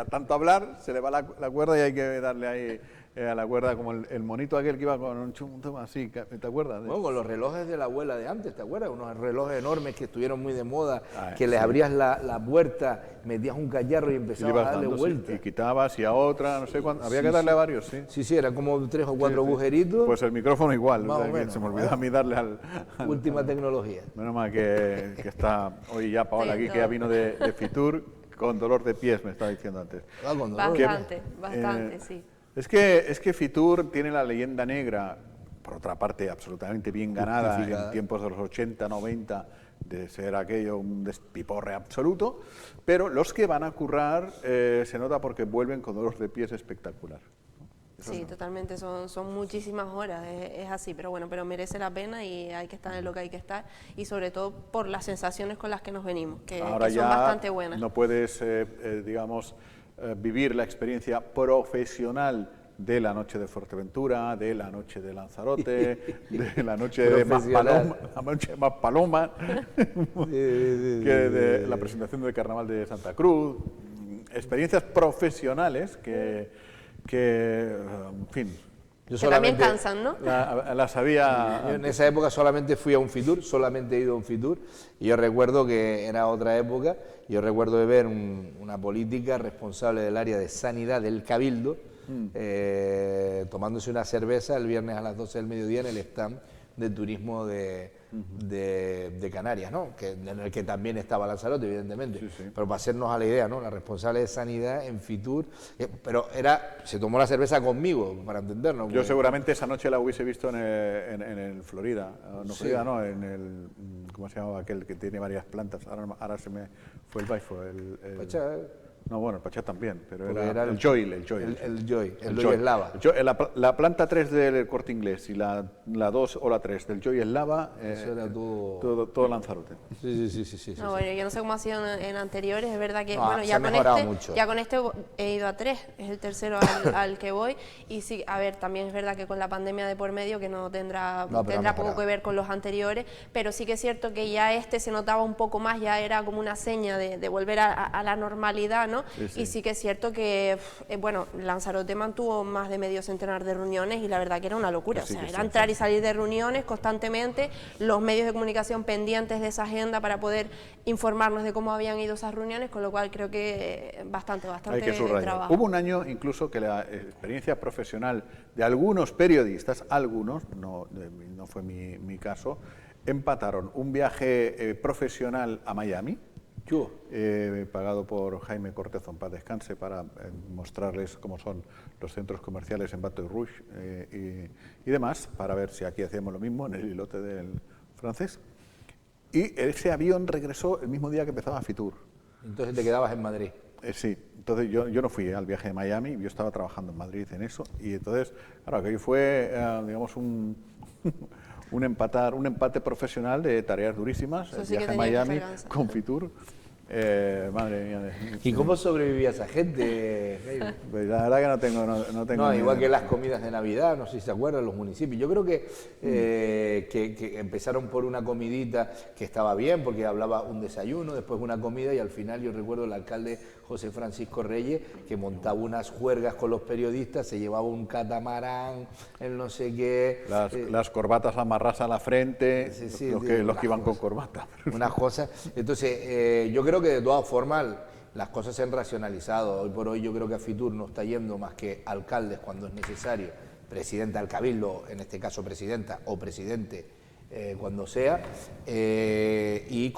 Tanto hablar, se le va la cuerda y hay que darle ahí a la cuerda como el monito aquel que iba con un chumbo así, ¿te acuerdas? Bueno, con los relojes de la abuela de antes, ¿te acuerdas? Unos relojes enormes que estuvieron muy de moda, que sí. les abrías la puerta, metías un cacharro y Y empezabas le a ibas darle dando, vueltas. y quitabas y a otra, no sé cuánto. Había Sí, que darle sí. a varios, sí. Sí, eran como 3 o 4 Sí, sí. agujeritos. Pues el micrófono igual, Más o o sea, que menos, se me olvidó a mí darle al última tecnología. Menos mal que está hoy ya Paola Sí, aquí, todo. que ya vino de Fitur con dolor de pies, me estaba diciendo antes. Ah, con dolor. Bastante, sí. Es que Fitur tiene la leyenda negra, por otra parte absolutamente bien ganada Justificada. en tiempos de los 80, 90, de ser aquello un despiporre absoluto, pero los que van a currar se nota porque vuelven con dolor de pies espectacular. Sí, totalmente, son muchísimas horas, es así, pero bueno, pero merece la pena y hay que estar en lo que hay que estar y sobre todo por las sensaciones con las que nos venimos, que Ahora son ya bastante buenas. no puedes, digamos, vivir la experiencia profesional de la noche de Fuerteventura, de la noche de Lanzarote, de la noche de Profesional. Maspaloma, que de la presentación del Carnaval de Santa Cruz, experiencias profesionales que en fin, Yo Que también cansan, ¿no? las había... Yo en esa época solamente fui a un Fitur, solamente he ido a un Fitur, y yo recuerdo que era otra época, yo recuerdo de ver una política responsable del área de sanidad del Cabildo, tomándose una cerveza el viernes a las 12 del mediodía en el stand de turismo de Canarias, ¿no? En el que también estaba Lanzarote, evidentemente. Sí, sí. Pero para hacernos a la idea, ¿no? La responsable de sanidad en Fitur, pero se tomó la cerveza conmigo, para entendernos. Yo porque- seguramente esa noche la hubiese visto en el Florida, no Sí. Florida, no, en el, ¿cómo se llamaba aquel que tiene varias plantas? Ahora se me fue el baifo, Pachá, no, bueno, el Pachá también, pero porque era el Joy, el Joy Joy. Eslava. La planta 3 del Corte Inglés y la 2 o la 3 del Joy Eslava, Eso era todo- todo Lanzarote. Sí. No, bueno, yo no sé cómo ha sido en anteriores, es verdad que No, bueno, se ha mejorado mucho. ya con este he ido a 3, es el tercero al que voy, y sí, a ver, también es verdad que con la pandemia de por medio, que no tendrá, No, pero tendrá ha poco mejorado. que ver con los anteriores, pero sí que es cierto que ya se notaba un poco más, ya era como una seña de volver a la normalidad, ¿no? ¿no? Sí, sí. Y sí que es cierto que, bueno, Lanzarote mantuvo más de medio centenar de reuniones y la verdad que era una locura. Sí, O sea, que era sí, entrar sí. y salir de reuniones constantemente, los medios de comunicación pendientes de esa agenda para poder informarnos de cómo habían ido esas reuniones, con lo cual creo que bastante Hay que subrayar. trabajo. Hubo un año incluso que la experiencia profesional de algunos periodistas, algunos, no fue mi caso, empataron un viaje profesional a Miami, pagado por Jaime Cortez, en paz descanse, para mostrarles cómo son los centros comerciales en Baton Rouge y demás, para ver si aquí hacíamos lo mismo en el islote del francés. Y ese avión regresó el mismo día que empezaba Fitur. Entonces te quedabas en Madrid. Sí, entonces yo no fui al viaje de Miami, yo estaba trabajando en Madrid en eso, y entonces, claro, aquello fue, digamos, un empate profesional de tareas durísimas, Eso el sí que viaje a tenía que Miami ser ganso. con Fitur. Madre mía. ¿Y cómo sobrevivía esa gente, Jaime? Pues la verdad que no tengo No, ni igual idea. que las comidas de Navidad, no sé si se acuerdan, los municipios. Yo creo que empezaron por una comidita que estaba bien, porque hablaba un desayuno, después una comida, y al final yo recuerdo el alcalde José Francisco Reyes, que montaba unas juergas con los periodistas, se llevaba un catamarán, el no sé qué. Las corbatas amarradas a la frente, Sí, sí, los que iban con corbata. Unas cosas. Entonces, yo creo que de todas formas las cosas se han racionalizado. Hoy por hoy yo creo que a Fitur no está yendo más que alcaldes cuando es necesario, presidenta del Cabildo, en este caso presidenta o presidente, cuando sea, y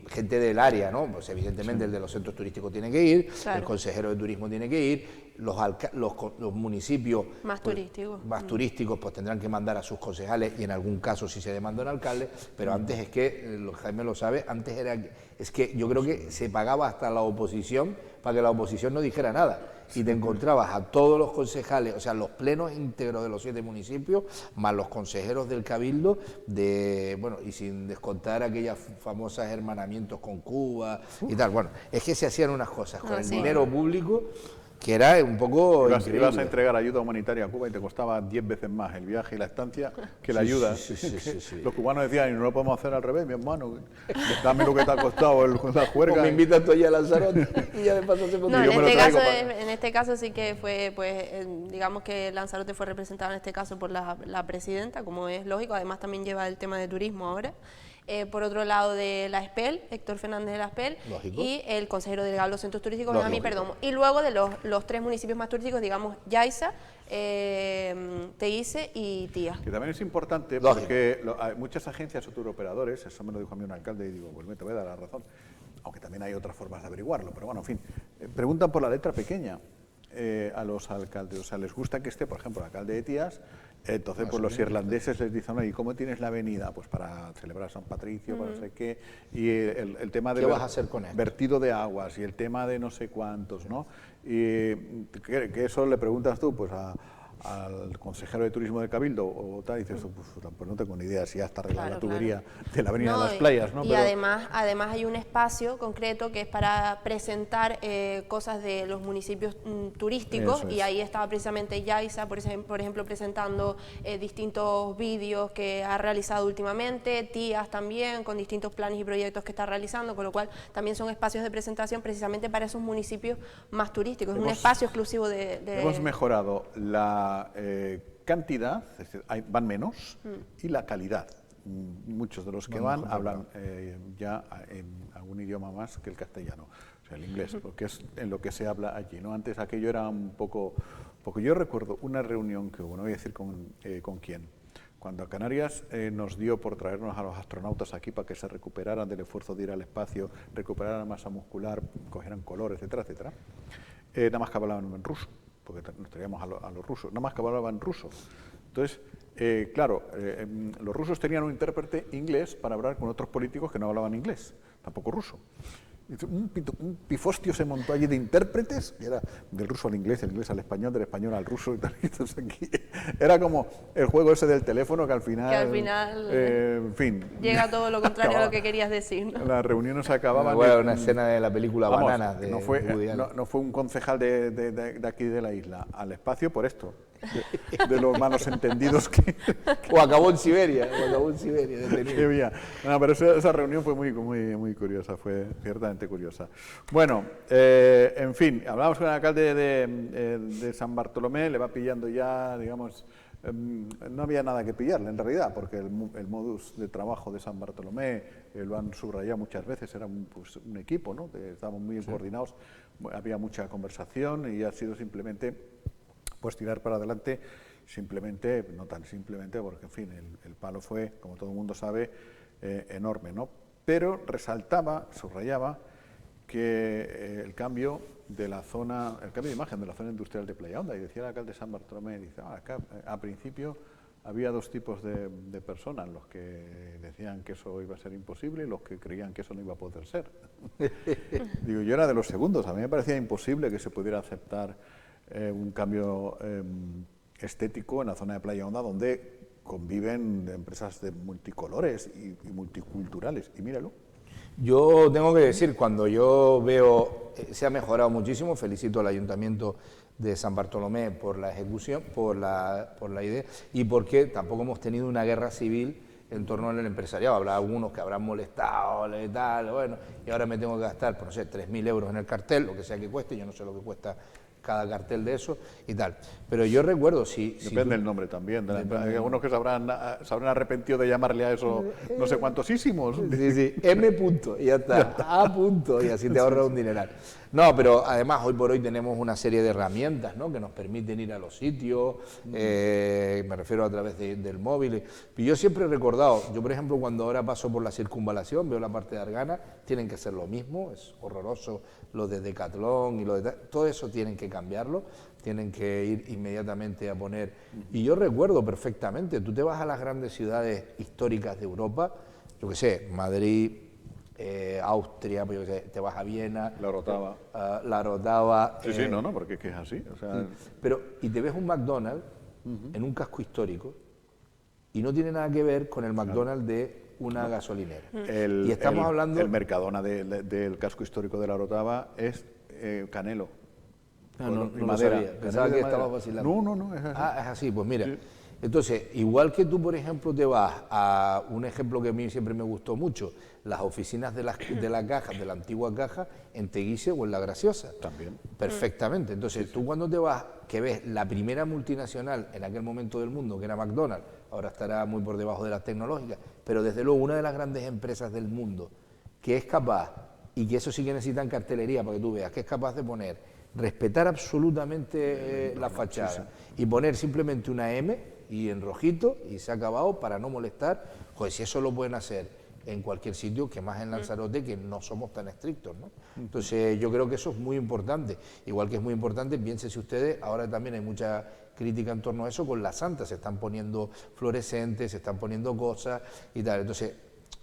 gente del área, ¿no? Pues evidentemente el de los centros turísticos tiene que ir, Claro. el consejero de turismo tiene que ir, los municipios Más turísticos. más turísticos pues tendrán que mandar a sus concejales, y en algún caso si se demanda un alcalde, pero antes es que, Jaime lo sabe, antes es que yo creo que se pagaba hasta la oposición para que la oposición no dijera nada, y te encontrabas a todos los concejales, o sea, los plenos íntegros de los 7 municipios, más los consejeros del Cabildo, bueno, y sin descontar aquellas famosas hermanamientos con Cuba y tal. Bueno, es que se hacían unas cosas con el sí. dinero público que era un poco Ibas increíble. a entregar ayuda humanitaria a Cuba y te costaba 10 veces más el viaje y la estancia que la ayuda. Sí. Los cubanos decían, y no lo podemos hacer al revés, mi hermano, dame lo que te ha costado la juerga. O me invitas tú allá a Lanzarote y ya de paso hacemos No, yo me lo traigo en este caso sí que fue, pues, digamos que Lanzarote fue representado en este caso por la presidenta, como es lógico, además también lleva el tema de turismo ahora. Por otro lado de la SPEL, Héctor Fernández de la SPEL, Lógico. y el consejero delegado de los centros turísticos, Lógico. Benjamín Perdomo. Y luego de los 3 municipios más turísticos, digamos, Yaiza, Teguise y Tía. Que también es importante Lógico. porque hay muchas agencias o turoperadores, eso me lo dijo a mí un alcalde y digo, pues te voy a dar la razón, aunque también hay otras formas de averiguarlo, pero bueno, en fin, preguntan por la letra pequeña a los alcaldes, o sea, les gusta que esté, por ejemplo, el alcalde de Tías, entonces pues los irlandeses les dicen, ¿y cómo tienes la avenida? Pues para celebrar San Patricio, para no sé qué, y el tema del ¿Qué vas a hacer con esto? vertido de aguas y el tema de no sé cuántos, ¿no? Y que eso le preguntas tú, pues al consejero de turismo de Cabildo o tal, y dices, pues no tengo ni idea si ya está arreglada la tubería de la avenida de las playas, ¿no? Y Pero además hay un espacio concreto que es para presentar cosas de los municipios turísticos, Eso es. y ahí estaba precisamente Yaiza, por ejemplo, presentando distintos vídeos que ha realizado últimamente, Tías también, con distintos planes y proyectos que está realizando, con lo cual también son espacios de presentación precisamente para esos municipios más turísticos. Es un espacio exclusivo de... hemos mejorado la cantidad, es decir, van menos, y la calidad. Muchos de los que van hablan ya en algún idioma más que el castellano, o sea, el inglés, porque es en lo que se habla allí, ¿no? Antes aquello era un poco... Porque yo recuerdo una reunión que hubo, no voy a decir con quién, cuando a Canarias nos dio por traernos a los astronautas aquí para que se recuperaran del esfuerzo de ir al espacio, recuperaran masa muscular, cogieran color, etcétera, etcétera, nada más que hablaban en ruso, porque nos traíamos a los rusos, nada más que hablaban ruso. Entonces, claro, los rusos tenían un intérprete inglés para hablar con otros políticos que no hablaban inglés, tampoco ruso. Un pifostio se montó allí de intérpretes, que era del ruso al inglés, del inglés al español, del español al ruso y tal. Entonces aquí era como el juego ese del teléfono que al final en fin, llega todo lo contrario a lo que querías decir, ¿no? Las reuniones acababan... Una escena de la película Vamos, Bananas de no fue un concejal de aquí de la isla al espacio por esto. de los malos entendidos que O acabó en Siberia, detenido. había. No, pero esa reunión fue muy curiosa, fue ciertamente curiosa. Bueno, en fin, hablamos con el alcalde de San Bartolomé, le va pillando ya, digamos, no había nada que pillarle en realidad, porque el modus de trabajo de San Bartolomé lo han subrayado muchas veces, era un equipo, ¿no? Estábamos muy bien coordinados, había mucha conversación y ha sido simplemente pues tirar para adelante, simplemente, no tan simplemente, porque en fin, el palo fue, como todo el mundo sabe, enorme, ¿no? Pero resaltaba, subrayaba, que el cambio de la zona, el cambio de imagen de la zona industrial de Playa Honda, y decía el alcalde de San Bartolomé, dice, acá a principio había dos tipos de personas, los que decían que eso iba a ser imposible y los que creían que eso no iba a poder ser. Digo, yo era de los segundos, a mí me parecía imposible que se pudiera aceptar un cambio estético en la zona de Playa Honda, donde conviven empresas de multicolores y multiculturales, y míralo. Yo tengo que decir, cuando yo veo, se ha mejorado muchísimo, felicito al Ayuntamiento de San Bartolomé por la ejecución, por la idea, y porque tampoco hemos tenido una guerra civil en torno al empresariado. Habrá algunos que habrán molestado y tal, bueno, y ahora me tengo que gastar, pues, no sé, 3.000 euros en el cartel, lo que sea que cueste, yo no sé lo que cuesta cada cartel de eso y tal. Pero yo recuerdo, Depende del nombre también. Hay algunos que se habrán arrepentido de llamarle a eso no sé cuántosísimos. Sí, M punto, y ya está, A punto, y así te ahorras un dineral. No, pero además hoy por hoy tenemos una serie de herramientas, ¿no?, que nos permiten ir a los sitios, me refiero a través del móvil. Y yo siempre he recordado, yo por ejemplo cuando ahora paso por la circunvalación, veo la parte de Argana, tienen que hacer lo mismo, es horroroso lo de Decathlon y lo de todo eso tienen que cambiarlo, tienen que ir inmediatamente a poner. Y yo recuerdo perfectamente, tú te vas a las grandes ciudades históricas de Europa, yo qué sé, Madrid, Austria, pues yo qué sé, te vas a Viena, La Orotava. La Orotava. Sí, no, porque es que es así. O sea, Pero, y te ves un McDonald's en un casco histórico y no tiene nada que ver con el McDonald's de una gasolinera. Y estamos hablando... El Mercadona del casco histórico de La Orotava es Canelo. No lo sabía, pensaba que estabas vacilando. No, es así. Ah, es así, pues mira. Sí. Entonces, igual que tú, por ejemplo, te vas a un ejemplo que a mí siempre me gustó mucho, las oficinas de la caja, de la antigua caja, en Teguise o en La Graciosa. También. Perfectamente. Entonces, tú cuando te vas, que ves la primera multinacional en aquel momento del mundo, que era McDonald's, ahora estará muy por debajo de las tecnológicas, pero desde luego una de las grandes empresas del mundo, que es capaz, y que eso sí que necesitan cartelería para que tú veas, que es capaz de respetar absolutamente la fachada y poner simplemente una M y en rojito y se ha acabado para no molestar, pues si eso lo pueden hacer en cualquier sitio, que más en Lanzarote, que no somos tan estrictos, ¿no? Entonces yo creo que eso es muy importante, igual que es muy importante, piénsense ustedes, ahora también hay mucha crítica en torno a eso con la Santa, se están poniendo fluorescentes, se están poniendo cosas y tal, entonces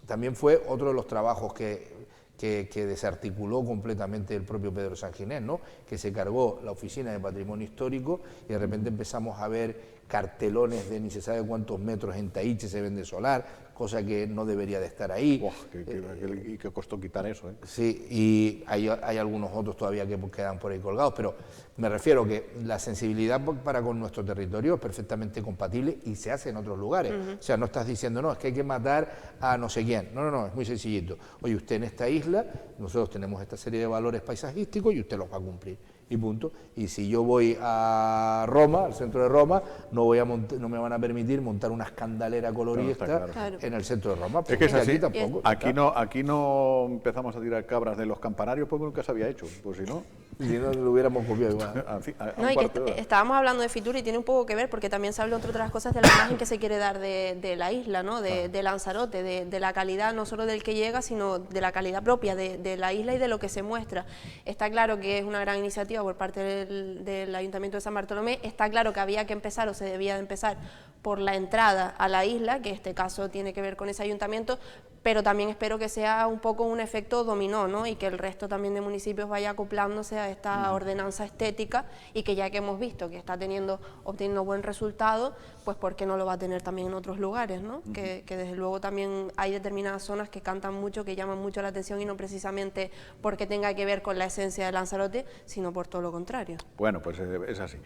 también fue otro de los trabajos que desarticuló completamente el propio Pedro Sanginés, ¿no?, que se cargó la Oficina de Patrimonio Histórico y de repente empezamos a ver cartelones de ni se sabe cuántos metros en Taíche se vende solar, cosa que no debería de estar ahí. Y que costó quitar eso, ¿eh? Sí, y hay algunos otros todavía que quedan por ahí colgados, pero me refiero que la sensibilidad para con nuestro territorio es perfectamente compatible y se hace en otros lugares. O sea, no estás diciendo, no, es que hay que matar a no sé quién. No, es muy sencillito. Oye, usted en esta isla, nosotros tenemos esta serie de valores paisajísticos y usted los va a cumplir. Y punto. Y si yo voy a Roma, al centro de Roma, no me van a permitir montar una escandalera colorista en el centro de Roma. Es que es así. Aquí tampoco. Aquí no empezamos a tirar cabras de los campanarios porque nunca se había hecho. Pues si no... Si no lo hubiéramos copiado igual. No, y que estábamos hablando de Fitur y tiene un poco que ver porque también se habla entre otras cosas de la imagen que se quiere dar de la isla, ¿no?, de Lanzarote, de la calidad no solo del que llega, sino de la calidad propia de la isla y de lo que se muestra. Está claro que es una gran iniciativa por parte del Ayuntamiento de San Bartolomé, está claro que había que empezar o se debía de empezar por la entrada a la isla, que en este caso tiene que ver con ese ayuntamiento, pero también espero que sea un poco un efecto dominó, ¿no? Y que el resto también de municipios vaya acoplándose a esta ordenanza estética, y que ya que hemos visto que está obteniendo buen resultado, pues ¿por qué no lo va a tener también en otros lugares, ¿no? Que desde luego también hay determinadas zonas que cantan mucho, que llaman mucho la atención, y no precisamente porque tenga que ver con la esencia de Lanzarote, sino por todo lo contrario. Bueno, pues es así.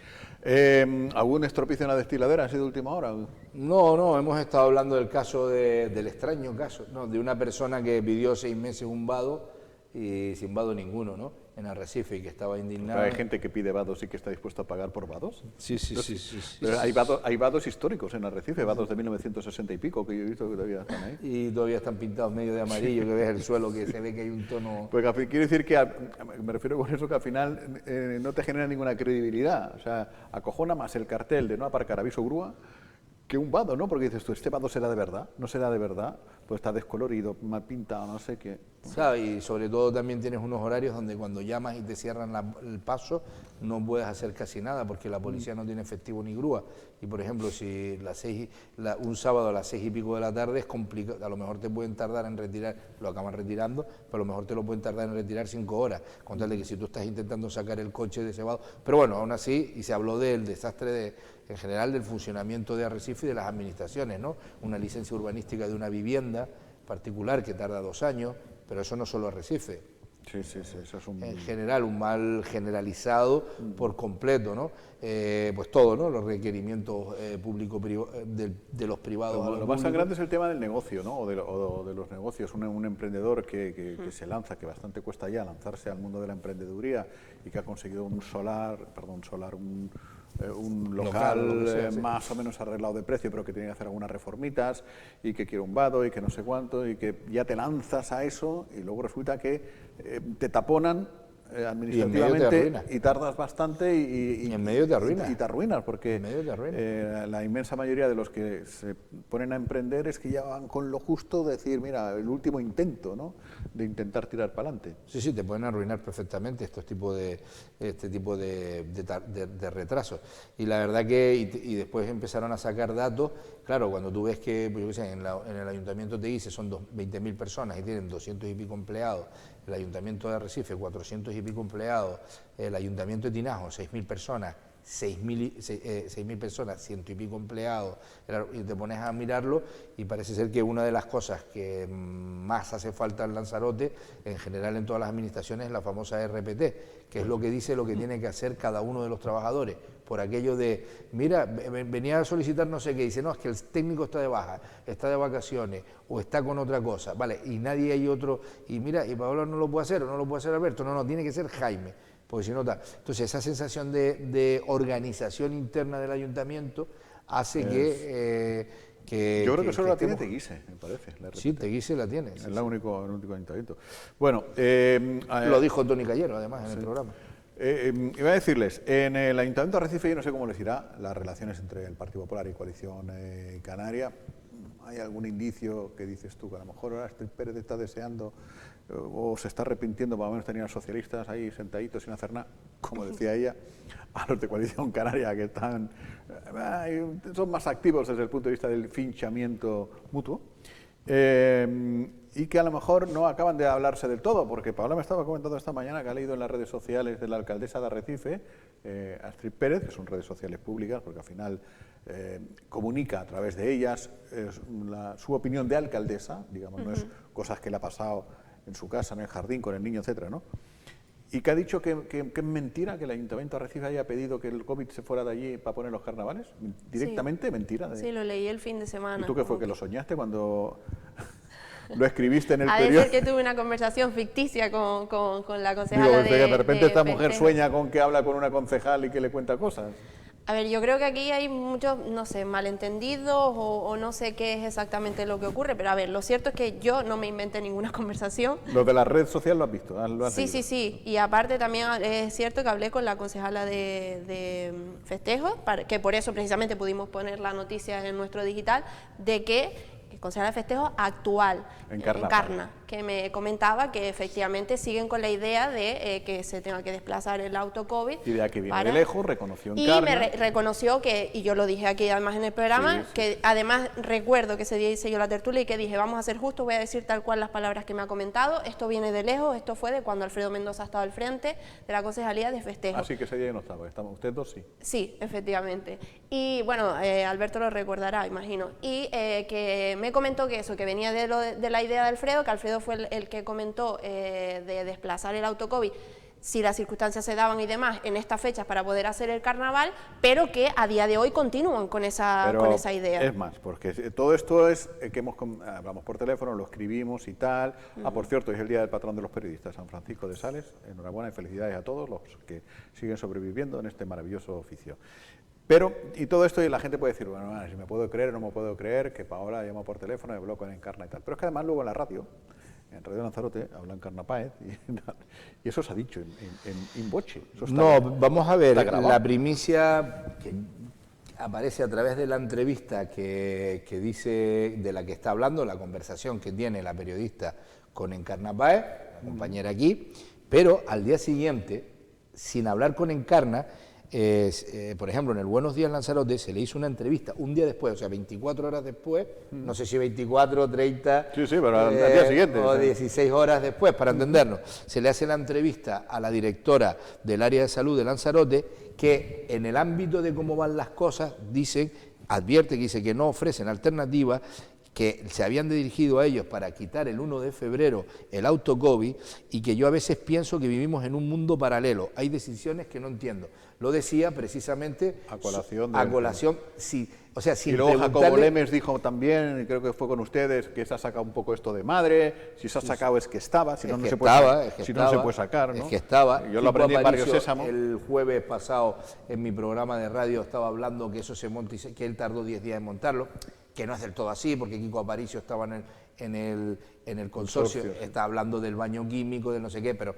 ¿Algún estropicio en la destiladera ha sido última hora? No, hemos estado hablando del caso del extraño caso, ¿no? De una persona que pidió 6 meses un vado y sin vado ninguno, ¿no? En Arrecife, y que estaba indignado. ¿Hay gente que pide vados y que está dispuesta a pagar por vados? Sí. Pero hay vados históricos en Arrecife, vados de 1960 y pico, que yo he visto que todavía están ahí. Y todavía están pintados medio de amarillo, que ves el suelo, que se ve que hay un tono... Pues quiero decir que, me refiero con eso, que al final no te genera ninguna credibilidad. O sea, acojona más el cartel de no aparcar aviso grúa que un vado, ¿no? Porque dices tú, ¿este vado será de verdad? ¿No será de verdad? Pues está descolorido, mal pintado, no sé qué. ¿Sabes? Y sobre todo también tienes unos horarios donde cuando llamas y te cierran el paso no puedes hacer casi nada porque la policía no tiene efectivo ni grúa. Y por ejemplo, si un sábado a las 6 y pico de la tarde es complicado, a lo mejor te pueden tardar en retirar, lo acaban retirando, pero a lo mejor te lo pueden tardar en retirar 5 horas, con tal de que si tú estás intentando sacar el coche de ese vado. Pero bueno, aún así, y se habló del desastre en general del funcionamiento de Arrecife y de las administraciones, ¿no? Una licencia urbanística de una vivienda particular que tarda 2 años, pero eso no solo Arrecife. Sí, eso es un... En general, un mal generalizado por completo, ¿no? Pues todo, ¿no? Los requerimientos de los privados. Lo más sangrante es el tema del negocio, ¿no? O de los negocios. Un emprendedor que se lanza, que bastante cuesta ya lanzarse al mundo de la emprendeduría, y que ha conseguido un local más o menos arreglado de precio, pero que tiene que hacer algunas reformitas, y que quiere un vado y que no sé cuánto, y que ya te lanzas a eso y luego resulta que te taponan administrativamente y tardas bastante y en medio te arruinas. Y te arruinas porque en medio te arruinas. La inmensa mayoría de los que se ponen a emprender es que ya van con lo justo de decir, mira, el último intento, ¿no? De intentar tirar para adelante. Sí, te pueden arruinar perfectamente este tipo de retrasos. Y la verdad que, y después empezaron a sacar datos, claro, cuando tú ves que, pues yo qué sé, en el ayuntamiento te dice son 20.000 personas y tienen 200 y pico empleados, el ayuntamiento de Arrecife 400 y pico empleados, el ayuntamiento de Tinajo 6.000 personas, 6.000 personas, 100 y pico empleados, y te pones a mirarlo y parece ser que una de las cosas que más hace falta en Lanzarote, en general en todas las administraciones, es la famosa RPT, que es lo que dice lo que tiene que hacer cada uno de los trabajadores, por aquello de, mira, venía a solicitar no sé qué, dice, no, es que el técnico está de baja, está de vacaciones, o está con otra cosa, vale, y nadie hay otro, y mira, y Pablo no lo puede hacer, o no lo puede hacer Alberto, no, tiene que ser Jaime, porque si no está. Entonces esa sensación de organización interna del ayuntamiento hace que yo creo que solo la tiene Teguise, me parece. Sí, Teguise la tiene. Es el único ayuntamiento. Bueno, lo dijo Toni Cayero, además, en el programa. Iba a decirles, en el Ayuntamiento de Arrecife, yo no sé cómo les irá las relaciones entre el Partido Popular y Coalición Canaria. ¿Hay algún indicio que dices tú que a lo mejor ahora Astrid Pérez está deseando o se está arrepintiendo, por lo menos tenía a los socialistas ahí sentaditos sin hacer nada, como decía ella, a los de Coalición Canaria que están son más activos desde el punto de vista del finchamiento mutuo? Y que a lo mejor no acaban de hablarse del todo, porque Paola me estaba comentando esta mañana que ha leído en las redes sociales de la alcaldesa de Arrecife, Astrid Pérez, que son redes sociales públicas, porque al final comunica a través de ellas su opinión de alcaldesa, digamos, no es cosas que le ha pasado en su casa, en el jardín, con el niño, etcétera, ¿no? Y que ha dicho que es mentira que el Ayuntamiento de Arrecife haya pedido que el COVID se fuera de allí para poner los carnavales. Directamente, mentira. Sí, lo leí el fin de semana. ¿Y tú qué fue, que lo soñaste cuando lo escribiste en el periódico? A veces que tuve una conversación ficticia con la concejala. Digo, de repente esta mujer sueña con que habla con una concejal y que le cuenta cosas. A ver, yo creo que aquí hay muchos, no sé, malentendidos o no sé qué es exactamente lo que ocurre, pero a ver, lo cierto es que yo no me inventé ninguna conversación. Lo de la red social lo has visto, ¿lo has leído? Sí, y aparte también es cierto que hablé con la concejala de festejos, que por eso precisamente pudimos poner la noticia en nuestro digital, de que concejala de festejo actual, Encarna, que me comentaba que efectivamente siguen con la idea de que se tenga que desplazar el auto COVID. Idea que viene de lejos, reconoció Encarna. Y me reconoció que, y yo lo dije aquí además en el programa, que además recuerdo que ese día hice yo la tertulia y que dije, vamos a ser justos, voy a decir tal cual las palabras que me ha comentado, esto viene de lejos, esto fue de cuando Alfredo Mendoza estaba al frente de la concejalía de festejo. Así que ese día no estaba, ustedes dos sí. Sí, efectivamente. Y bueno, Alberto lo recordará, imagino. Y que me comentó que eso, que venía de la idea de Alfredo, que Alfredo fue el que comentó de desplazar el auto COVID si las circunstancias se daban y demás en estas fechas para poder hacer el carnaval, pero que a día de hoy continúan con esa idea. Es más, porque todo esto es que hablamos por teléfono, lo escribimos y tal. Por cierto, es el Día del Patrón de los Periodistas, San Francisco de Sales. Enhorabuena y felicidades a todos los que siguen sobreviviendo en este maravilloso oficio. Pero, y todo esto, y la gente puede decir, bueno, si me puedo creer o no me puedo creer, que Paola llama por teléfono y habló con Encarna y tal. Pero es que además luego en la radio, en Radio Lanzarote, habla Encarna Páez y eso se ha dicho in voce. No, vamos a ver, la primicia que aparece a través de la entrevista que dice, de la que está hablando, la conversación que tiene la periodista con Encarna Páez, la compañera aquí, pero al día siguiente, sin hablar con Encarna, por ejemplo, en el Buenos Días Lanzarote se le hizo una entrevista un día después, o sea, 24 horas después, no sé si 24, 30... Sí, pero al día siguiente. O 16 horas después, para entendernos. Se le hace la entrevista a la directora del área de salud de Lanzarote, que en el ámbito de cómo van las cosas, advierte que dice que no ofrecen alternativas, que se habían dirigido a ellos para quitar el 1 de febrero el auto COVID y que yo a veces pienso que vivimos en un mundo paralelo. Hay decisiones que no entiendo. Lo decía precisamente a colación, sí. O sea, sin y luego Jacobo Lemes dijo también, creo que fue con ustedes, que se ha sacado un poco esto de madre, si se ha sacado es que estaba, si no, no se puede sacar, ¿no? Es que estaba. Yo lo aprendí en Barrio Sésamo. El jueves pasado en mi programa de radio estaba hablando que eso se monta y que él tardó 10 días en montarlo, que no es del todo así, porque Kiko Aparicio estaba en el consorcio, está hablando del baño químico, de no sé qué, pero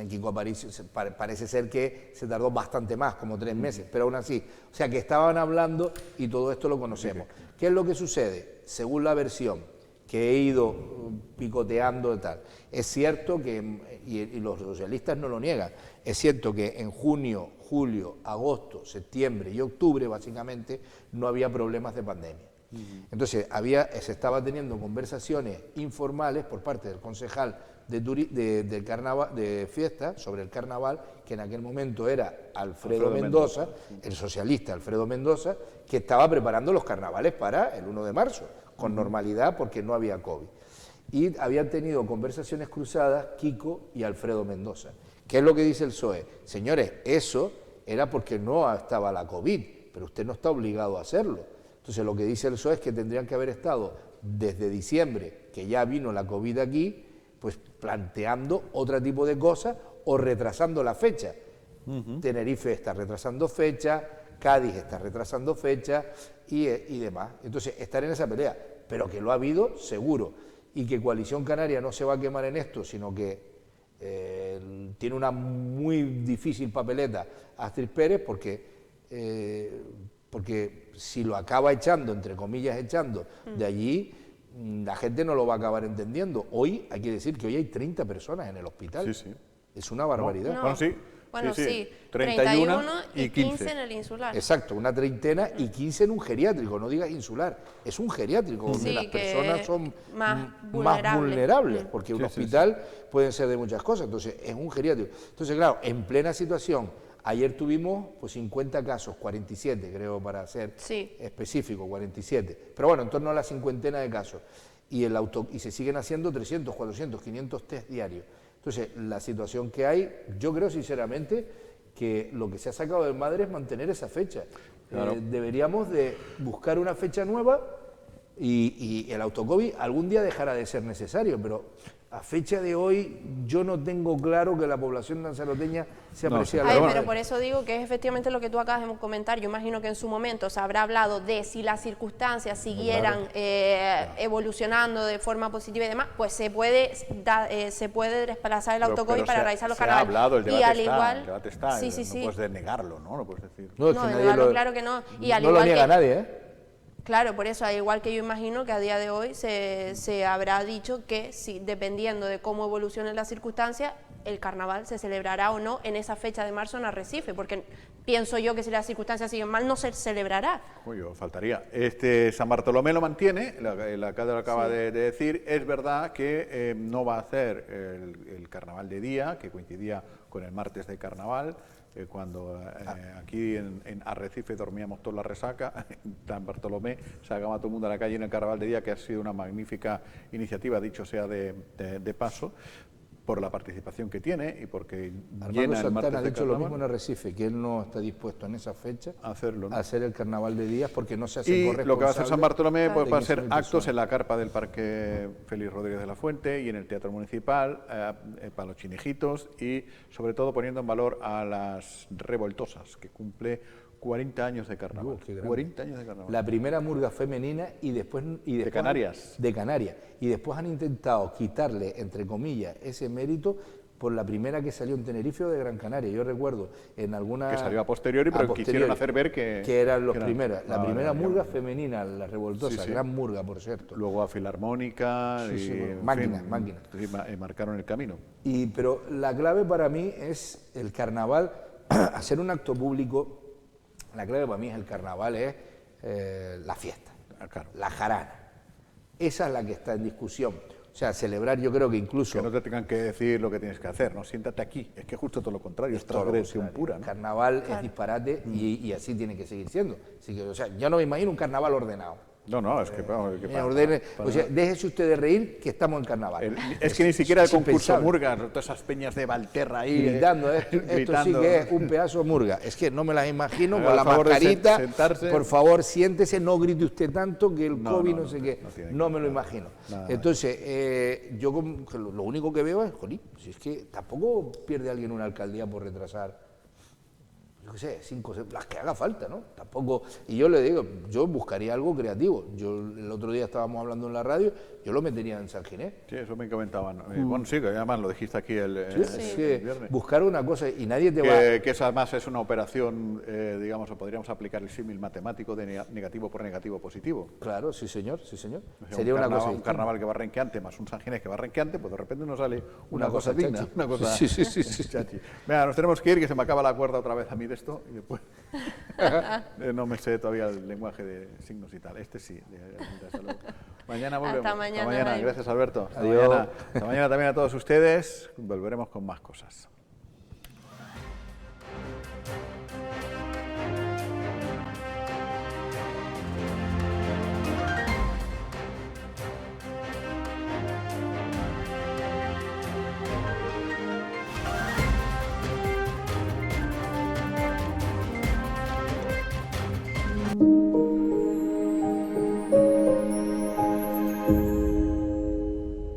Kiko Aparicio parece ser que se tardó bastante más, como 3 meses, pero aún así, o sea que estaban hablando y todo esto lo conocemos. ¿Qué es lo que sucede? Según la versión que he ido picoteando y tal, es cierto que, y los socialistas no lo niegan, es cierto que en junio, julio, agosto, septiembre y octubre, básicamente, no había problemas de pandemia. Entonces se estaba teniendo conversaciones informales por parte del concejal de carnaval, de fiesta sobre el carnaval, que en aquel momento era Alfredo Mendoza, el socialista Alfredo Mendoza, que estaba preparando los carnavales para el 1 de marzo, con normalidad porque no había COVID. Y habían tenido conversaciones cruzadas Kiko y Alfredo Mendoza. ¿Qué es lo que dice el PSOE? Señores, eso era porque no estaba la COVID, pero usted no está obligado a hacerlo. Entonces lo que dice el PSOE es que tendrían que haber estado desde diciembre, que ya vino la COVID aquí, pues planteando otro tipo de cosas o retrasando la fecha. Tenerife está retrasando fecha, Cádiz está retrasando fecha y demás. Entonces estar en esa pelea, pero que lo ha habido seguro, y que Coalición Canaria no se va a quemar en esto, sino que tiene una muy difícil papeleta Astrid Pérez, porque si lo acaba echando, entre comillas echando, de allí, la gente no lo va a acabar entendiendo. Hoy, hay que decir que hoy hay 30 personas en el hospital. Sí. Es una barbaridad. No. Bueno, sí. Bueno, sí, 31 y 15 en el insular. Exacto, una treintena y 15 en un geriátrico, no digas insular, es un geriátrico donde las personas son más vulnerables, porque un hospital pueden ser de muchas cosas, entonces es un geriátrico. Entonces, claro, en plena situación, ayer tuvimos pues 50 casos, 47 creo para ser específico, 47, pero bueno, en torno a la cincuentena de casos, y se siguen haciendo 300, 400, 500 test diarios. Entonces, la situación que hay, yo creo sinceramente que lo que se ha sacado del madre es mantener esa fecha. Claro. Deberíamos de buscar una fecha nueva y el autocovid algún día dejará de ser necesario, pero a fecha de hoy yo no tengo claro que la población lanzaroteña se aprecia la pero por eso digo que es efectivamente lo que tú acabas de comentar. Yo imagino que en su momento se habrá hablado de si las circunstancias siguieran evolucionando de forma positiva y demás, pues se puede desplazar el autocovid para realizar los carnavales. Se ha hablado, el debate está, sí. No puedes negarlo, ¿no? No puedes decir. No, negarlo, claro que no. Y al no igual lo niega nadie, ¿eh? Claro, por eso, al igual que yo imagino que a día de hoy se habrá dicho que si, dependiendo de cómo evolucionen las circunstancias, el carnaval se celebrará o no en esa fecha de marzo en Arrecife, porque pienso yo que si las circunstancias siguen mal no se celebrará. Uy, faltaría. San Bartolomé lo mantiene, el alcalde lo acaba de decir. Es verdad que no va a hacer el carnaval de día, que coincidía con el martes de carnaval, cuando aquí en Arrecife dormíamos toda la resaca, en San Bartolomé sacaba todo el mundo a la calle en el carnaval de día, que ha sido una magnífica iniciativa, dicho sea de paso, por la participación que tiene y porque Armando llena el Santana martes ha de dicho lo carnaval. mismo en Arrecife, que él no está dispuesto en esa fecha Hacerlo, ¿no? a hacer el carnaval de días porque no se hace Y corresponsable. lo que va a hacer San Bartolomé pues, de va a ser 15.000 actos personas. en la carpa del Parque Félix Rodríguez de la Fuente y en el Teatro Municipal para los chinijitos y sobre todo poniendo en valor a las revoltosas, que cumple 40 años de carnaval. Qué grande. 40 años de carnaval. La primera murga femenina y después de Canarias. De Canarias. Y después han intentado quitarle, entre comillas, ese mérito por la primera que salió en Tenerife o de Gran Canaria. Yo recuerdo en alguna... Que salió a posteriori, pero quisieron hacer ver que eran los que primeros. La primera vale, murga vale. femenina, la revoltosa, Sí, sí. gran murga, por cierto. Luego a Filarmónica Sí, sí, y bueno, en máquinas, fin, máquinas. sí, marcaron el camino. Pero la clave para mí es el carnaval, hacer un acto público, la clave para mí es el carnaval, es la fiesta, Claro. la jarana. Esa es la que está en discusión. O sea, celebrar yo creo que incluso... Que no te tengan que decir lo que tienes que hacer, no, siéntate aquí. Es que justo todo lo contrario, es todo lo transgresión contrario. pura, ¿no? Carnaval es disparate y así tiene que seguir siendo. Así que, o sea, yo no me imagino un carnaval ordenado. No, es que... vamos, que O sea, déjese usted de reír que estamos en carnaval. es que ni siquiera el concurso impensable. Murga, todas esas peñas de Valterra ahí... Gritando, esto sí gritando. que es un pedazo de murga. Es que no me las imagino Haga con la el favor de mascarita. sentarse. Por favor, siéntese, no grite usted tanto que el No, COVID no, no sé no, qué. no tiene No que me lo ver. imagino. Nada. Entonces, yo lo único que veo es, jolín, si es que tampoco pierde alguien una alcaldía por retrasar, yo qué sé, 5, las que haga falta, ¿no? Tampoco, y yo le digo, yo buscaría algo creativo. Yo el otro día estábamos hablando en la radio, yo lo metería en San Ginés. Sí, eso me comentaban. Bueno, sí, que además lo dijiste aquí el Es que viernes. buscar una cosa y nadie te va... Que eso además es una operación, digamos, o podríamos aplicar el símil matemático de negativo por negativo positivo. Claro, sí señor, sí señor. O sea, Sería una cosa un distinta. carnaval que va renqueante más un San Ginés que va renqueante, pues de repente nos sale una Una cosa cosa digna. chachi. Una cosa Sí, sí, sí, sí. chachi. Venga, nos tenemos que ir, que se me acaba la cuerda otra vez a mí de esto y después no me sé todavía el lenguaje de signos y tal. Este sí. Hasta luego. Mañana volvemos. Hasta mañana, Jaime. Gracias, Alberto. Adiós. Hasta mañana también a todos ustedes. Volveremos con más cosas.